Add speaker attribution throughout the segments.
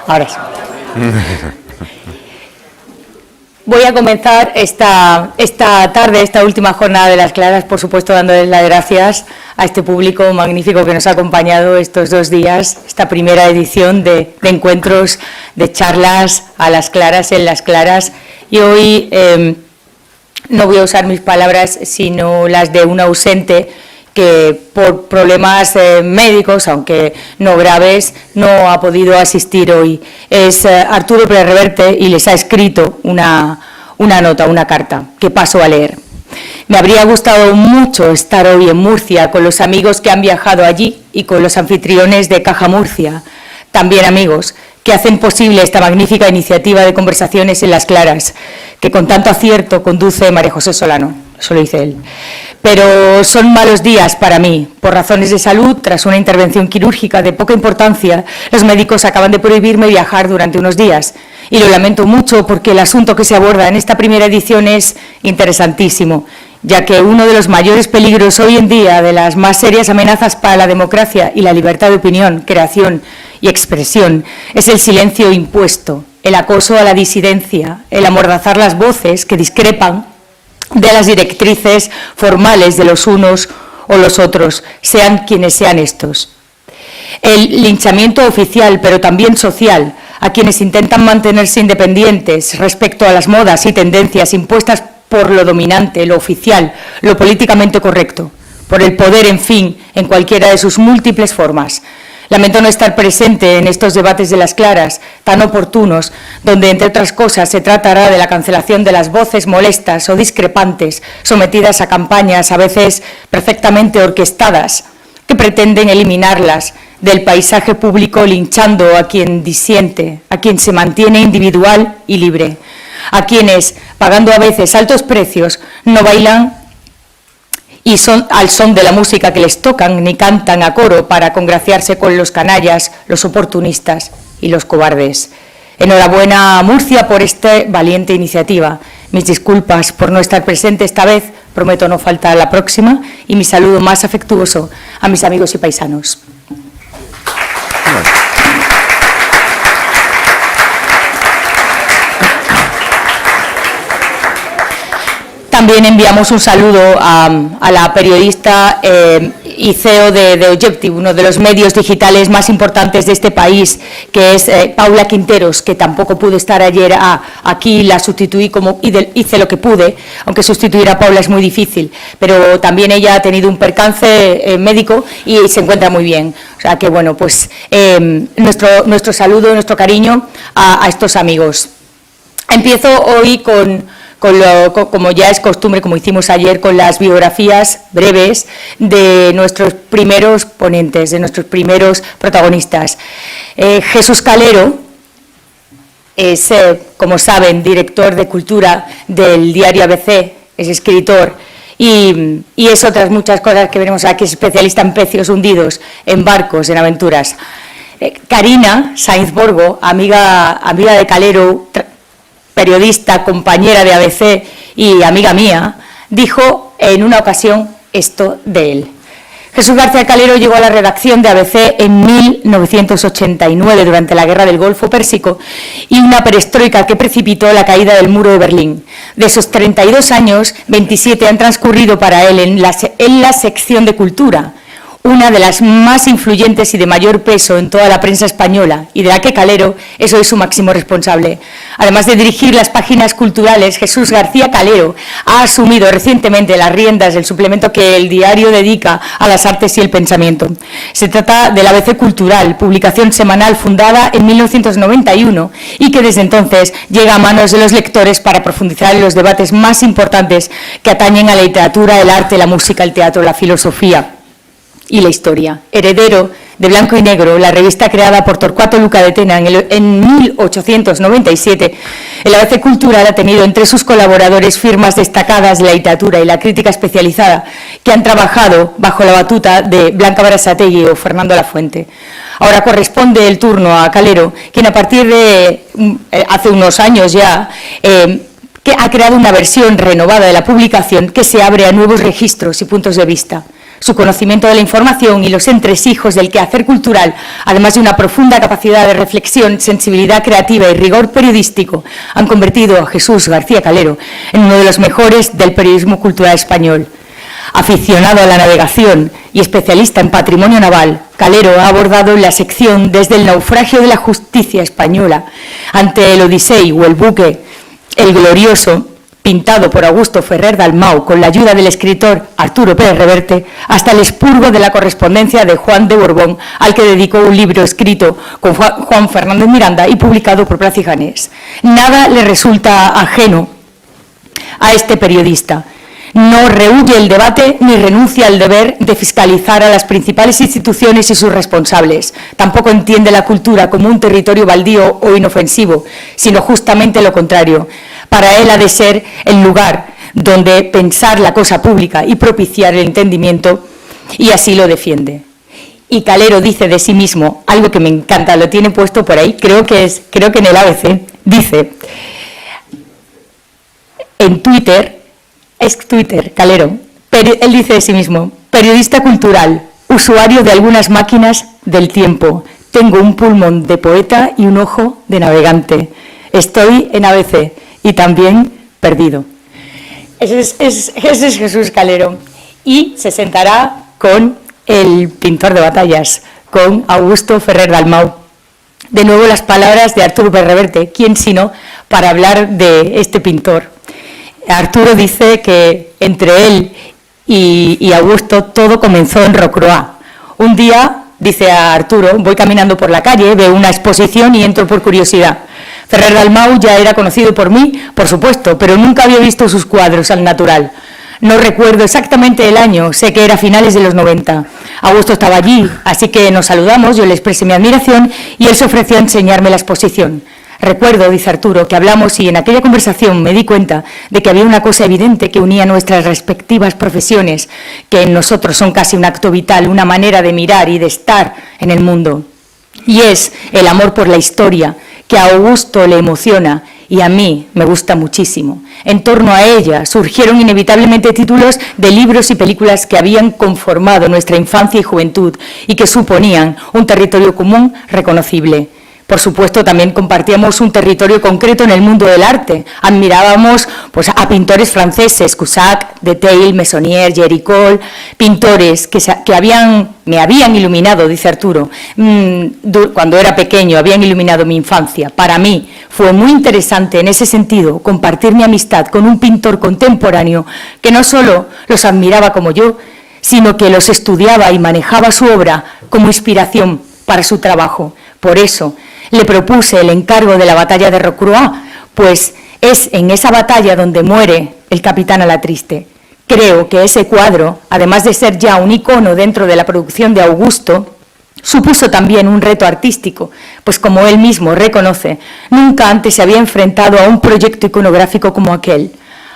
Speaker 1: Ahora sí. Voy a comenzar esta tarde, esta última jornada de las claras, por supuesto, dándoles las gracias a este público magnífico que nos ha acompañado estos 2 días, esta primera edición de encuentros, de charlas a las claras, en las claras. Y hoy no voy a usar mis palabras, sino las de un ausente que por problemas médicos, aunque no graves, no ha podido asistir hoy. Es Arturo Pérez Reverte y les ha escrito una nota, una carta, que paso a leer. Me habría gustado mucho estar hoy en Murcia con los amigos que han viajado allí y con los anfitriones de Caja Murcia, también amigos que hacen posible esta magnífica iniciativa de conversaciones en las claras, que con tanto acierto conduce María José Solano, eso lo dice él. Pero son malos días para mí. Por razones de salud, tras una intervención quirúrgica de poca importancia, los médicos acaban de prohibirme viajar durante unos días. Y lo lamento mucho porque el asunto que se aborda en esta primera edición es interesantísimo, ya que uno de los mayores peligros hoy en día, de las más serias amenazas para la democracia y la libertad de opinión, creación y expresión, es el silencio impuesto, el acoso a la disidencia, el amordazar las voces que discrepan de las directrices formales de los unos o los otros, sean quienes sean estos. El linchamiento oficial, pero también social, a quienes intentan mantenerse independientes respecto a las modas y tendencias impuestas por lo dominante, lo oficial, lo políticamente correcto, por el poder, en fin, en cualquiera de sus múltiples formas. Lamento no estar presente en estos debates de las claras, tan oportunos, donde, entre otras cosas, se tratará de la cancelación de las voces molestas o discrepantes, sometidas a campañas a veces perfectamente orquestadas, que pretenden eliminarlas del paisaje público, linchando a quien disiente, a quien se mantiene individual y libre, a quienes, pagando a veces altos precios, no bailan y son al son de la música que les tocan, ni cantan a coro para congraciarse con los canallas, los oportunistas y los cobardes. Enhorabuena a Murcia por esta valiente iniciativa. Mis disculpas por no estar presente esta vez, prometo no faltar la próxima, y mi saludo más afectuoso a mis amigos y paisanos. También enviamos un saludo a la periodista y CEO de Objective, uno de los medios digitales más importantes de este país, que es Paula Quinteros, que tampoco pudo estar ayer aquí, la sustituí hice lo que pude, aunque sustituir a Paula es muy difícil, pero también ella ha tenido un percance médico y se encuentra muy bien. O sea que, bueno, pues nuestro saludo, nuestro cariño a estos amigos. Empiezo hoy como ya es costumbre, como hicimos ayer, con las biografías breves de nuestros primeros ponentes, de nuestros primeros protagonistas. Jesús Calero es, como saben, director de cultura del diario ABC, es escritor y es otras muchas cosas que veremos aquí, es especialista en pecios hundidos, en barcos, en aventuras. Karina Sainz Borgo, amiga de Calero, periodista, compañera de ABC y amiga mía, dijo en una ocasión esto de él. Jesús García Calero llegó a la redacción de ABC en 1989 durante la Guerra del Golfo Pérsico y una perestroika que precipitó la caída del muro de Berlín. De esos 32 años, 27 han transcurrido para él en la sección de cultura, una de las más influyentes y de mayor peso en toda la prensa española, y de la que Calero es hoy su máximo responsable. Además de dirigir las páginas culturales, Jesús García Calero ha asumido recientemente las riendas del suplemento que el diario dedica a las artes y el pensamiento. Se trata del ABC Cultural, publicación semanal fundada en 1991 y que desde entonces llega a manos de los lectores para profundizar en los debates más importantes que atañen a la literatura, el arte, la música, el teatro, la filosofía y la historia. Heredero de Blanco y Negro, la revista creada por Torcuato Luca de Tena en 1897, el ABC Cultural ha tenido entre sus colaboradores firmas destacadas de la literatura y la crítica especializada que han trabajado bajo la batuta de Blanca Berasategui o Fernando Lafuente. Ahora corresponde el turno a Calero, quien a partir de hace unos años ya que ha creado una versión renovada de la publicación que se abre a nuevos registros y puntos de vista. Su conocimiento de la información y los entresijos del quehacer cultural, además de una profunda capacidad de reflexión, sensibilidad creativa y rigor periodístico, han convertido a Jesús García Calero en uno de los mejores del periodismo cultural español. Aficionado a la navegación y especialista en patrimonio naval, Calero ha abordado la sección desde el naufragio de la justicia española ante el Odisei o el buque El Glorioso, pintado por Augusto Ferrer Dalmau con la ayuda del escritor Arturo Pérez Reverte, hasta el expurgo de la correspondencia de Juan de Borbón, al que dedicó un libro escrito con Juan Fernández Miranda y publicado por Praz y Janés. Nada le resulta ajeno a este periodista. No rehúye el debate ni renuncia al deber de fiscalizar a las principales instituciones y sus responsables. Tampoco entiende la cultura como un territorio baldío o inofensivo, sino justamente lo contrario. Para él ha de ser el lugar donde pensar la cosa pública y propiciar el entendimiento, y así lo defiende. Y Calero dice de sí mismo, algo que me encanta, lo tiene puesto por ahí, creo que en el ABC, dice, en Twitter, es Twitter, Calero, él dice de sí mismo, periodista cultural, usuario de algunas máquinas del tiempo, tengo un pulmón de poeta y un ojo de navegante, estoy en ABC y también perdido. Ese es Jesús Calero, y se sentará con el pintor de batallas, con Augusto Ferrer Dalmau. De nuevo las palabras de Arturo Pérez Reverte, ¿quién sino para hablar de este pintor? Arturo dice que entre él y Augusto todo comenzó en Rocroi. Un día, dice a Arturo, voy caminando por la calle, veo una exposición y entro por curiosidad. Ferrer Dalmau ya era conocido por mí, por supuesto, pero nunca había visto sus cuadros al natural. No recuerdo exactamente el año, sé que era finales de los 90. Augusto estaba allí, así que nos saludamos, yo le expresé mi admiración y él se ofreció a enseñarme la exposición. Recuerdo, dice Arturo, que hablamos y en aquella conversación me di cuenta de que había una cosa evidente que unía nuestras respectivas profesiones, que en nosotros son casi un acto vital, una manera de mirar y de estar en el mundo. Y es el amor por la historia, que a Augusto le emociona y a mí me gusta muchísimo. En torno a ella surgieron inevitablemente títulos de libros y películas que habían conformado nuestra infancia y juventud y que suponían un territorio común reconocible. Por supuesto, también compartíamos un territorio concreto en el mundo del arte. Admirábamos pues, a pintores franceses, Cusack, Detail, Meissonier, Géricault, pintores que me habían iluminado, dice Arturo, cuando era pequeño, habían iluminado mi infancia. Para mí fue muy interesante en ese sentido compartir mi amistad con un pintor contemporáneo que no solo los admiraba como yo, sino que los estudiaba y manejaba su obra como inspiración para su trabajo. Por eso le propuse el encargo de la batalla de Rocroi, pues es en esa batalla donde muere el capitán Alatriste. Creo que ese cuadro, además de ser ya un icono dentro de la producción de Augusto, supuso también un reto artístico, pues como él mismo reconoce, nunca antes se había enfrentado a un proyecto iconográfico como aquel.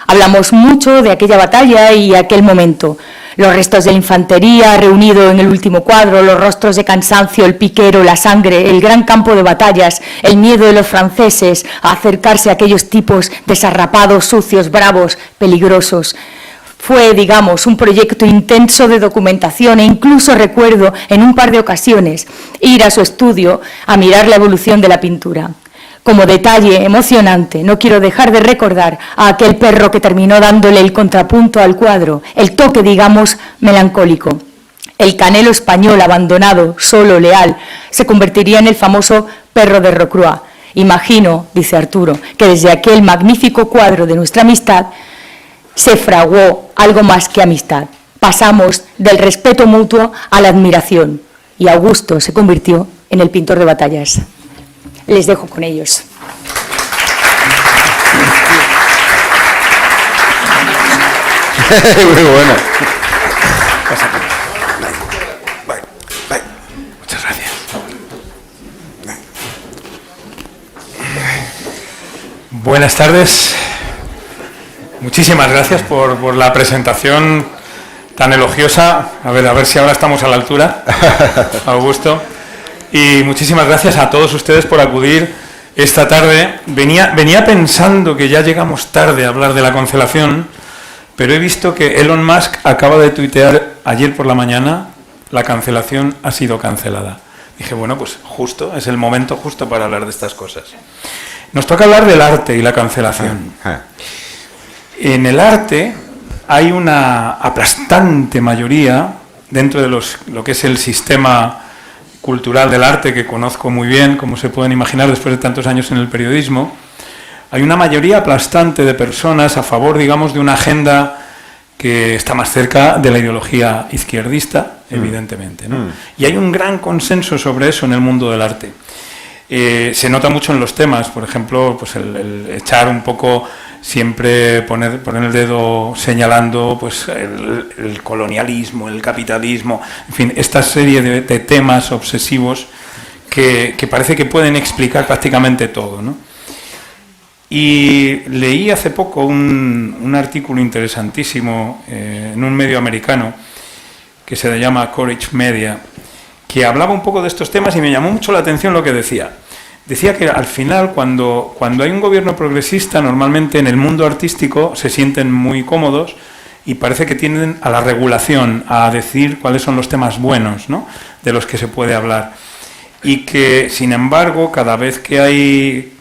Speaker 1: Hablamos mucho de aquella batalla y aquel momento. Los restos de la infantería reunido en el último cuadro, los rostros de cansancio, el piquero, la sangre, el gran campo de batallas, el miedo de los franceses a acercarse a aquellos tipos desarrapados, sucios, bravos, peligrosos. Fue, digamos, un proyecto intenso de documentación e incluso recuerdo en un par de ocasiones ir a su estudio a mirar la evolución de la pintura. Como detalle emocionante, no quiero dejar de recordar a aquel perro que terminó dándole el contrapunto al cuadro, el toque, digamos, melancólico. El canelo español abandonado, solo, leal, se convertiría en el famoso perro de Rocroi. Imagino, dice Arturo, que desde aquel magnífico cuadro de nuestra amistad se fraguó algo más que amistad. Pasamos del respeto mutuo a la admiración y Augusto se convirtió en el pintor de batallas. Les dejo con ellos.
Speaker 2: Muy bueno.
Speaker 3: Muchas gracias. Buenas tardes. Muchísimas gracias por la presentación tan elogiosa. A ver si ahora estamos a la altura, Augusto. Y muchísimas gracias a todos ustedes por acudir esta tarde. Venía pensando que ya llegamos tarde a hablar de la Concelación, pero he visto que Elon Musk acaba de tuitear ayer por la mañana: la cancelación ha sido cancelada. Dije, bueno, pues justo, es el momento justo para hablar de estas cosas. Nos toca hablar del arte y la cancelación. En el arte hay una aplastante mayoría, dentro de lo que es el sistema cultural del arte, que conozco muy bien, como se pueden imaginar después de tantos años en el periodismo, hay una mayoría aplastante de personas a favor, digamos, de una agenda que está más cerca de la ideología izquierdista, evidentemente, ¿no? Y hay un gran consenso sobre eso en el mundo del arte. Se nota mucho en los temas, por ejemplo, pues el echar un poco, siempre poner el dedo señalando pues el colonialismo, el capitalismo, en fin, esta serie de temas obsesivos que parece que pueden explicar prácticamente todo, ¿no? Y leí hace poco un artículo interesantísimo en un medio americano que se llama Courage Media, que hablaba un poco de estos temas y me llamó mucho la atención lo que decía. Decía que al final, cuando hay un gobierno progresista, normalmente en el mundo artístico se sienten muy cómodos y parece que tienden a la regulación, a decir cuáles son los temas buenos, ¿no?, de los que se puede hablar. Y que, sin embargo, cada vez que hay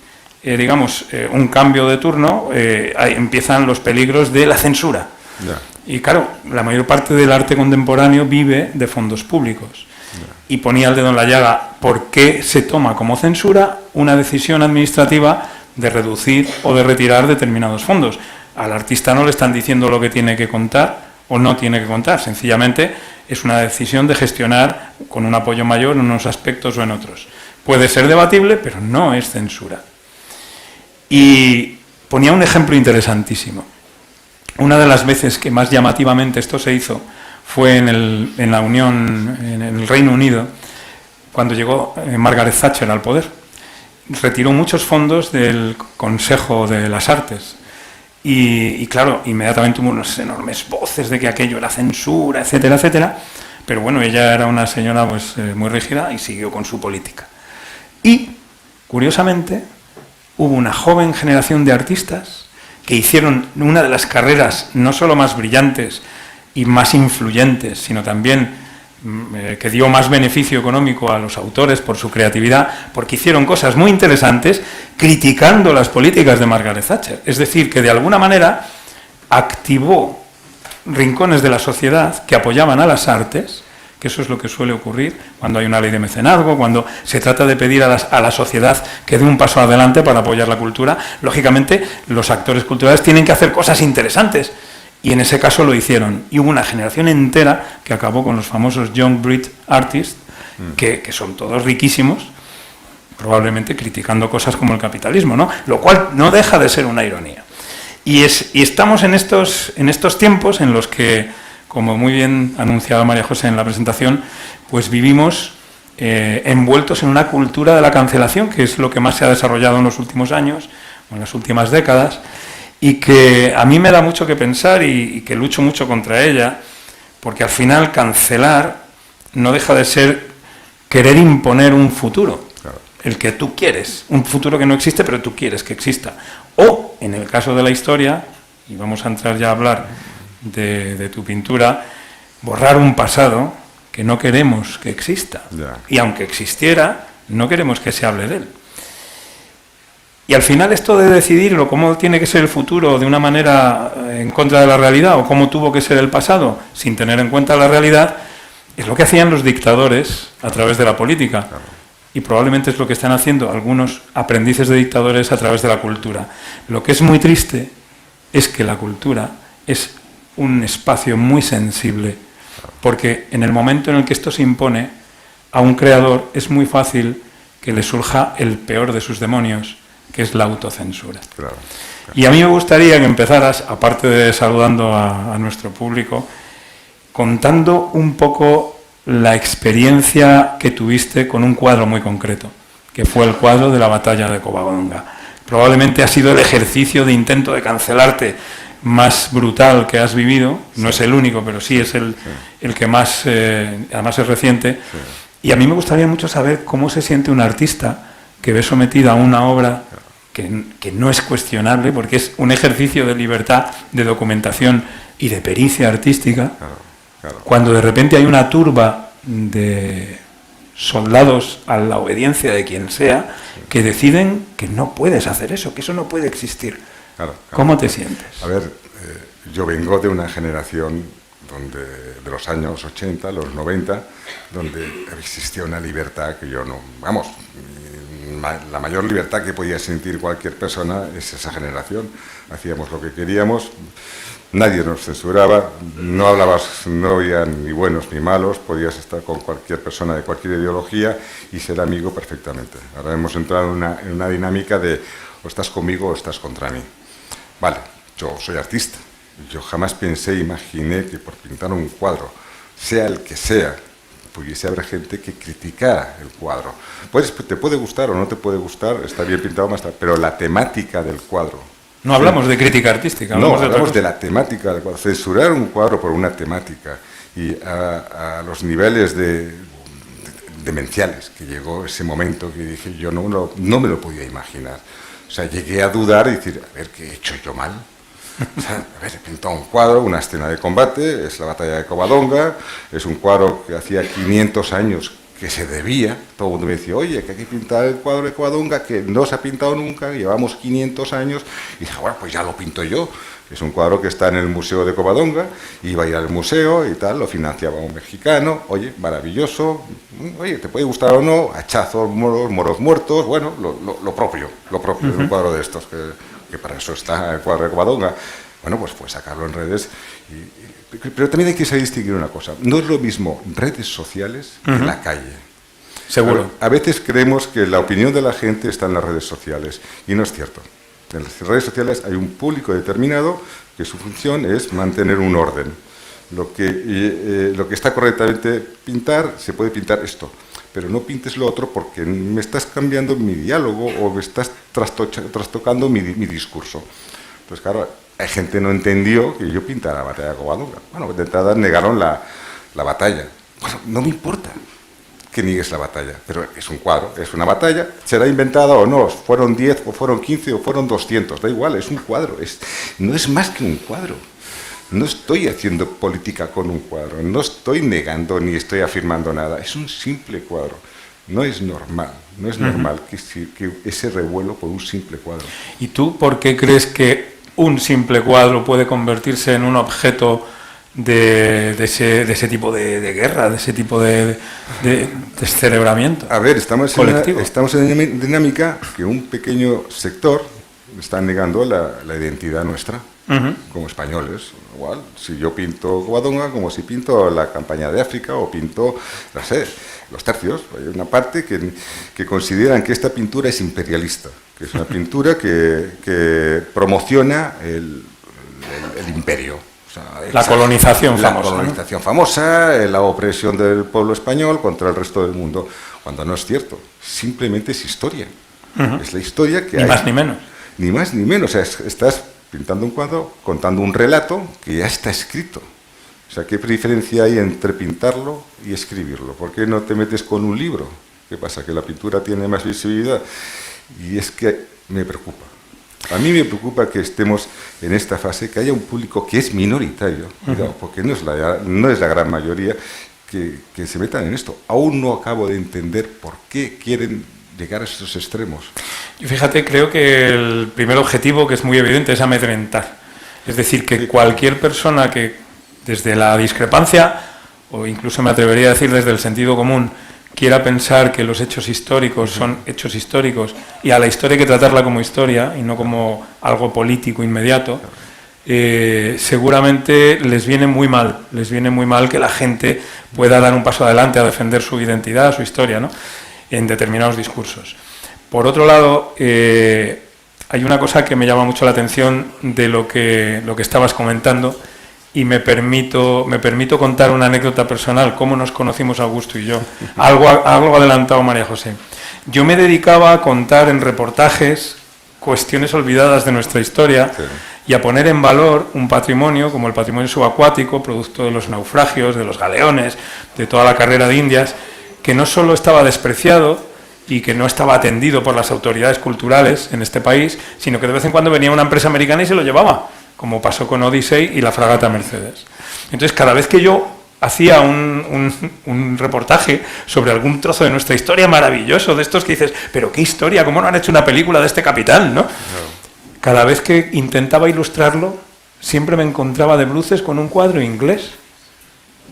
Speaker 3: un cambio de turno, empiezan los peligros de la censura. Yeah. Y claro, la mayor parte del arte contemporáneo vive de fondos públicos. Yeah. Y ponía el dedo en la llaga: ¿por qué se toma como censura una decisión administrativa de reducir o de retirar determinados fondos? Al artista no le están diciendo lo que tiene que contar o no tiene que contar, sencillamente es una decisión de gestionar con un apoyo mayor en unos aspectos o en otros. Puede ser debatible, pero no es censura. Y ponía un ejemplo interesantísimo. Una de las veces que más llamativamente esto se hizo fue en el Reino Unido, cuando llegó Margaret Thatcher al poder. Retiró muchos fondos del Consejo de las Artes y claro, inmediatamente hubo unas enormes voces de que aquello era censura, etcétera, etcétera, pero bueno, ella era una señora pues muy rígida y siguió con su política. Y, curiosamente, hubo una joven generación de artistas que hicieron una de las carreras no solo más brillantes y más influyentes, sino también que dio más beneficio económico a los autores por su creatividad, porque hicieron cosas muy interesantes criticando las políticas de Margaret Thatcher. Es decir, que de alguna manera activó rincones de la sociedad que apoyaban a las artes, que eso es lo que suele ocurrir cuando hay una ley de mecenazgo, cuando se trata de pedir a la sociedad que dé un paso adelante para apoyar la cultura. Lógicamente, los actores culturales tienen que hacer cosas interesantes, y en ese caso lo hicieron. Y hubo una generación entera que acabó con los famosos Young Brit Artists, que son todos riquísimos, probablemente criticando cosas como el capitalismo, ¿no? Lo cual no deja de ser una ironía. Y estamos en estos tiempos en los que, como muy bien anunciaba María José en la presentación, pues vivimos envueltos en una cultura de la cancelación, que es lo que más se ha desarrollado en los últimos años, o en las últimas décadas, y que a mí me da mucho que pensar y que lucho mucho contra ella, porque al final cancelar no deja de ser querer imponer un futuro, claro, el que tú quieres, un futuro que no existe pero tú quieres que exista. O, en el caso de la historia, y vamos a entrar ya a hablar de tu pintura, borrar un pasado que no queremos que exista. Yeah. Y aunque existiera, no queremos que se hable de él. Y al final esto de decidirlo, cómo tiene que ser el futuro de una manera en contra de la realidad, o cómo tuvo que ser el pasado sin tener en cuenta la realidad, es lo que hacían los dictadores a través de la política. Y probablemente es lo que están haciendo algunos aprendices de dictadores a través de la cultura. Lo que es muy triste es que la cultura es un espacio muy sensible, porque en el momento en el que esto se impone a un creador es muy fácil que le surja el peor de sus demonios, que es la autocensura. Claro. Y a mí me gustaría que empezaras, aparte de saludando a nuestro público, contando un poco la experiencia que tuviste con un cuadro muy concreto, que fue el cuadro de la batalla de Covadonga. Probablemente ha sido el ejercicio de intento de cancelarte más brutal que has vivido, no es el único, pero sí es el que más, además es reciente, y a mí me gustaría mucho saber cómo se siente un artista que ve sometida a una obra que no es cuestionable, porque es un ejercicio de libertad, de documentación y de pericia artística, cuando de repente hay una turba de soldados a la obediencia de quien sea, que deciden que no puedes hacer eso, que eso no puede existir. ¿Cómo te sientes?
Speaker 2: A ver, yo vengo de una generación de los años 80, los 90, donde existía una libertad que yo no... Vamos, la mayor libertad que podía sentir cualquier persona es esa generación. Hacíamos lo que queríamos, nadie nos censuraba, no había ni buenos ni malos, podías estar con cualquier persona de cualquier ideología y ser amigo perfectamente. Ahora hemos entrado en una dinámica de o estás conmigo o estás contra mí. Vale, yo soy artista, yo jamás imaginé que por pintar un cuadro, sea el que sea, pudiese haber gente que criticara el cuadro. Pues te puede gustar o no te puede gustar, está bien pintado más tarde, pero la temática del cuadro.
Speaker 3: No hablamos de crítica artística.
Speaker 2: Hablamos de la temática del cuadro. Censurar un cuadro por una temática y a los niveles demenciales que llegó ese momento que dije, yo no me lo podía imaginar. O sea, llegué a dudar y decir, a ver, ¿qué he hecho yo mal? O sea, a ver, he pintado un cuadro, una escena de combate, es la batalla de Covadonga, es un cuadro que hacía 500 años que se debía. Todo el mundo me decía, oye, que hay que pintar el cuadro de Covadonga, que no se ha pintado nunca, llevamos 500 años, y dije, bueno, pues ya lo pinto yo. Es un cuadro que está en el Museo de Covadonga, iba a ir al museo y tal, lo financiaba un mexicano, oye, maravilloso, oye, te puede gustar o no, hachazos, moros muertos, bueno, lo propio, de un cuadro de estos, que para eso está el cuadro de Covadonga. Bueno, pues sacarlo en redes. Pero también hay que saber distinguir una cosa, no es lo mismo redes sociales que la calle.
Speaker 3: Seguro.
Speaker 2: A veces creemos que la opinión de la gente está en las redes sociales, y no es cierto. En las redes sociales hay un público determinado que su función es mantener un orden. Lo que está correctamente pintar, se puede pintar esto, pero no pintes lo otro porque me estás cambiando mi diálogo o me estás trastocando mi discurso. Entonces, claro, hay gente que no entendió que yo pintara la batalla de Covadonga. Bueno, de entrada negaron la batalla. Bueno, no me importa que niegues la batalla, pero es un cuadro, es una batalla, será inventada o no, fueron 10 o fueron 15 o fueron 200, da igual, es un cuadro, no es más que un cuadro. No estoy haciendo política con un cuadro, no estoy negando ni estoy afirmando nada, es un simple cuadro. No es normal que ese revuelo por un simple cuadro.
Speaker 3: ¿Y tú por qué crees que un simple cuadro puede convertirse en un objeto de ese tipo de guerra, de ese tipo de descerebramiento?
Speaker 2: A ver, estamos en una dinámica que un pequeño sector está negando la identidad nuestra, como españoles. Igual, si yo pinto Covadonga, como si pinto la campaña de África o pinto, no sé, los tercios. Hay una parte que consideran que esta pintura es imperialista, que es una pintura que promociona el imperio.
Speaker 3: La colonización famosa.
Speaker 2: La colonización famosa, la opresión del pueblo español contra el resto del mundo, cuando no es cierto. Simplemente es historia. Es la historia que hay.
Speaker 3: Ni más ni menos.
Speaker 2: Ni más ni menos. O sea, estás pintando un cuadro, contando un relato que ya está escrito. O sea, ¿qué diferencia hay entre pintarlo y escribirlo? ¿Por qué no te metes con un libro? ¿Qué pasa? Que la pintura tiene más visibilidad. Y es que me preocupa. A mí me preocupa que estemos en esta fase, que haya un público que es minoritario, cuidado, porque no es la gran mayoría, que se metan en esto. Aún no acabo de entender por qué quieren llegar a esos extremos.
Speaker 3: Yo fíjate, creo que el primer objetivo, que es muy evidente, es amedrentar. Es decir, que cualquier persona que desde la discrepancia, o incluso me atrevería a decir desde el sentido común, quiera pensar que los hechos históricos son hechos históricos y a la historia hay que tratarla como historia y no como algo político inmediato, seguramente les viene muy mal que la gente pueda dar un paso adelante a defender su identidad, su historia, ¿no?, en determinados discursos. Por otro lado, hay una cosa que me llama mucho la atención de lo que estabas comentando, y me permito contar una anécdota personal, cómo nos conocimos Augusto y yo. Algo adelantado María José. Yo me dedicaba a contar en reportajes cuestiones olvidadas de nuestra historia, sí, y a poner en valor un patrimonio como el patrimonio subacuático, producto de los naufragios, de los galeones, de toda la carrera de Indias, que no solo estaba despreciado, y que no estaba atendido por las autoridades culturales en este país, sino que de vez en cuando venía una empresa americana y se lo llevaba, como pasó con Odyssey y la fragata Mercedes. Entonces, cada vez que yo hacía un reportaje sobre algún trozo de nuestra historia maravilloso, de estos que dices, pero qué historia, ¿cómo no han hecho una película de este capitán, no? Cada vez que intentaba ilustrarlo, siempre me encontraba de bruces con un cuadro inglés.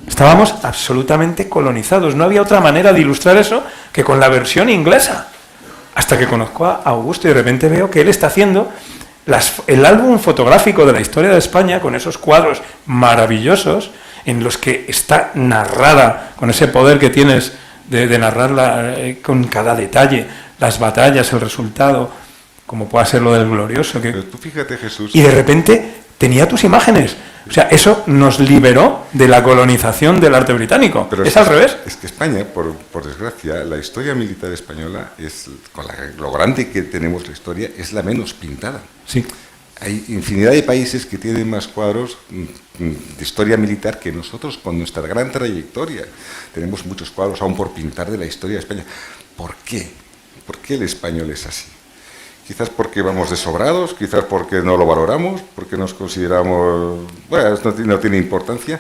Speaker 3: Estábamos absolutamente colonizados, no había otra manera de ilustrar eso que con la versión inglesa. Hasta que conozco a Augusto y de repente veo que él está haciendo el álbum fotográfico de la historia de España con esos cuadros maravillosos en los que está narrada, con ese poder que tienes de narrarla con cada detalle, las batallas, el resultado, como pueda ser lo del glorioso.
Speaker 2: Pero tú fíjate, Jesús.
Speaker 3: Y de repente tenía tus imágenes. O sea, eso nos liberó de la colonización del arte británico.
Speaker 2: Pero
Speaker 3: ¿Es al revés?
Speaker 2: Es que España, por desgracia, la historia militar española, lo grande que tenemos la historia, es la menos pintada.
Speaker 3: Sí.
Speaker 2: Hay infinidad de países que tienen más cuadros de historia militar que nosotros, con nuestra gran trayectoria. Tenemos muchos cuadros aún por pintar de la historia de España. ¿Por qué? ¿Por qué el español es así? Quizás porque vamos desobrados, quizás porque no lo valoramos, porque nos consideramos, bueno, no tiene importancia,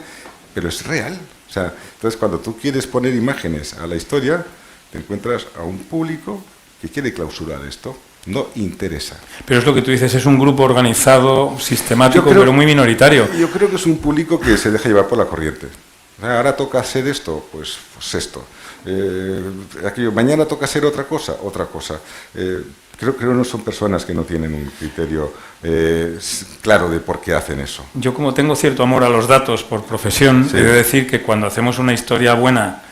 Speaker 2: pero es real. O sea, entonces cuando tú quieres poner imágenes a la historia, te encuentras a un público que quiere clausurar esto. No interesa.
Speaker 3: Pero es lo que tú dices, es un grupo organizado, sistemático, pero muy minoritario.
Speaker 2: Yo creo que es un público que se deja llevar por la corriente. Ahora toca hacer esto, pues esto. Mañana toca hacer otra cosa. Creo que no son personas que no tienen un criterio claro de por qué hacen eso.
Speaker 3: Yo, como tengo cierto amor a los datos por profesión, he de decir que cuando hacemos una historia buena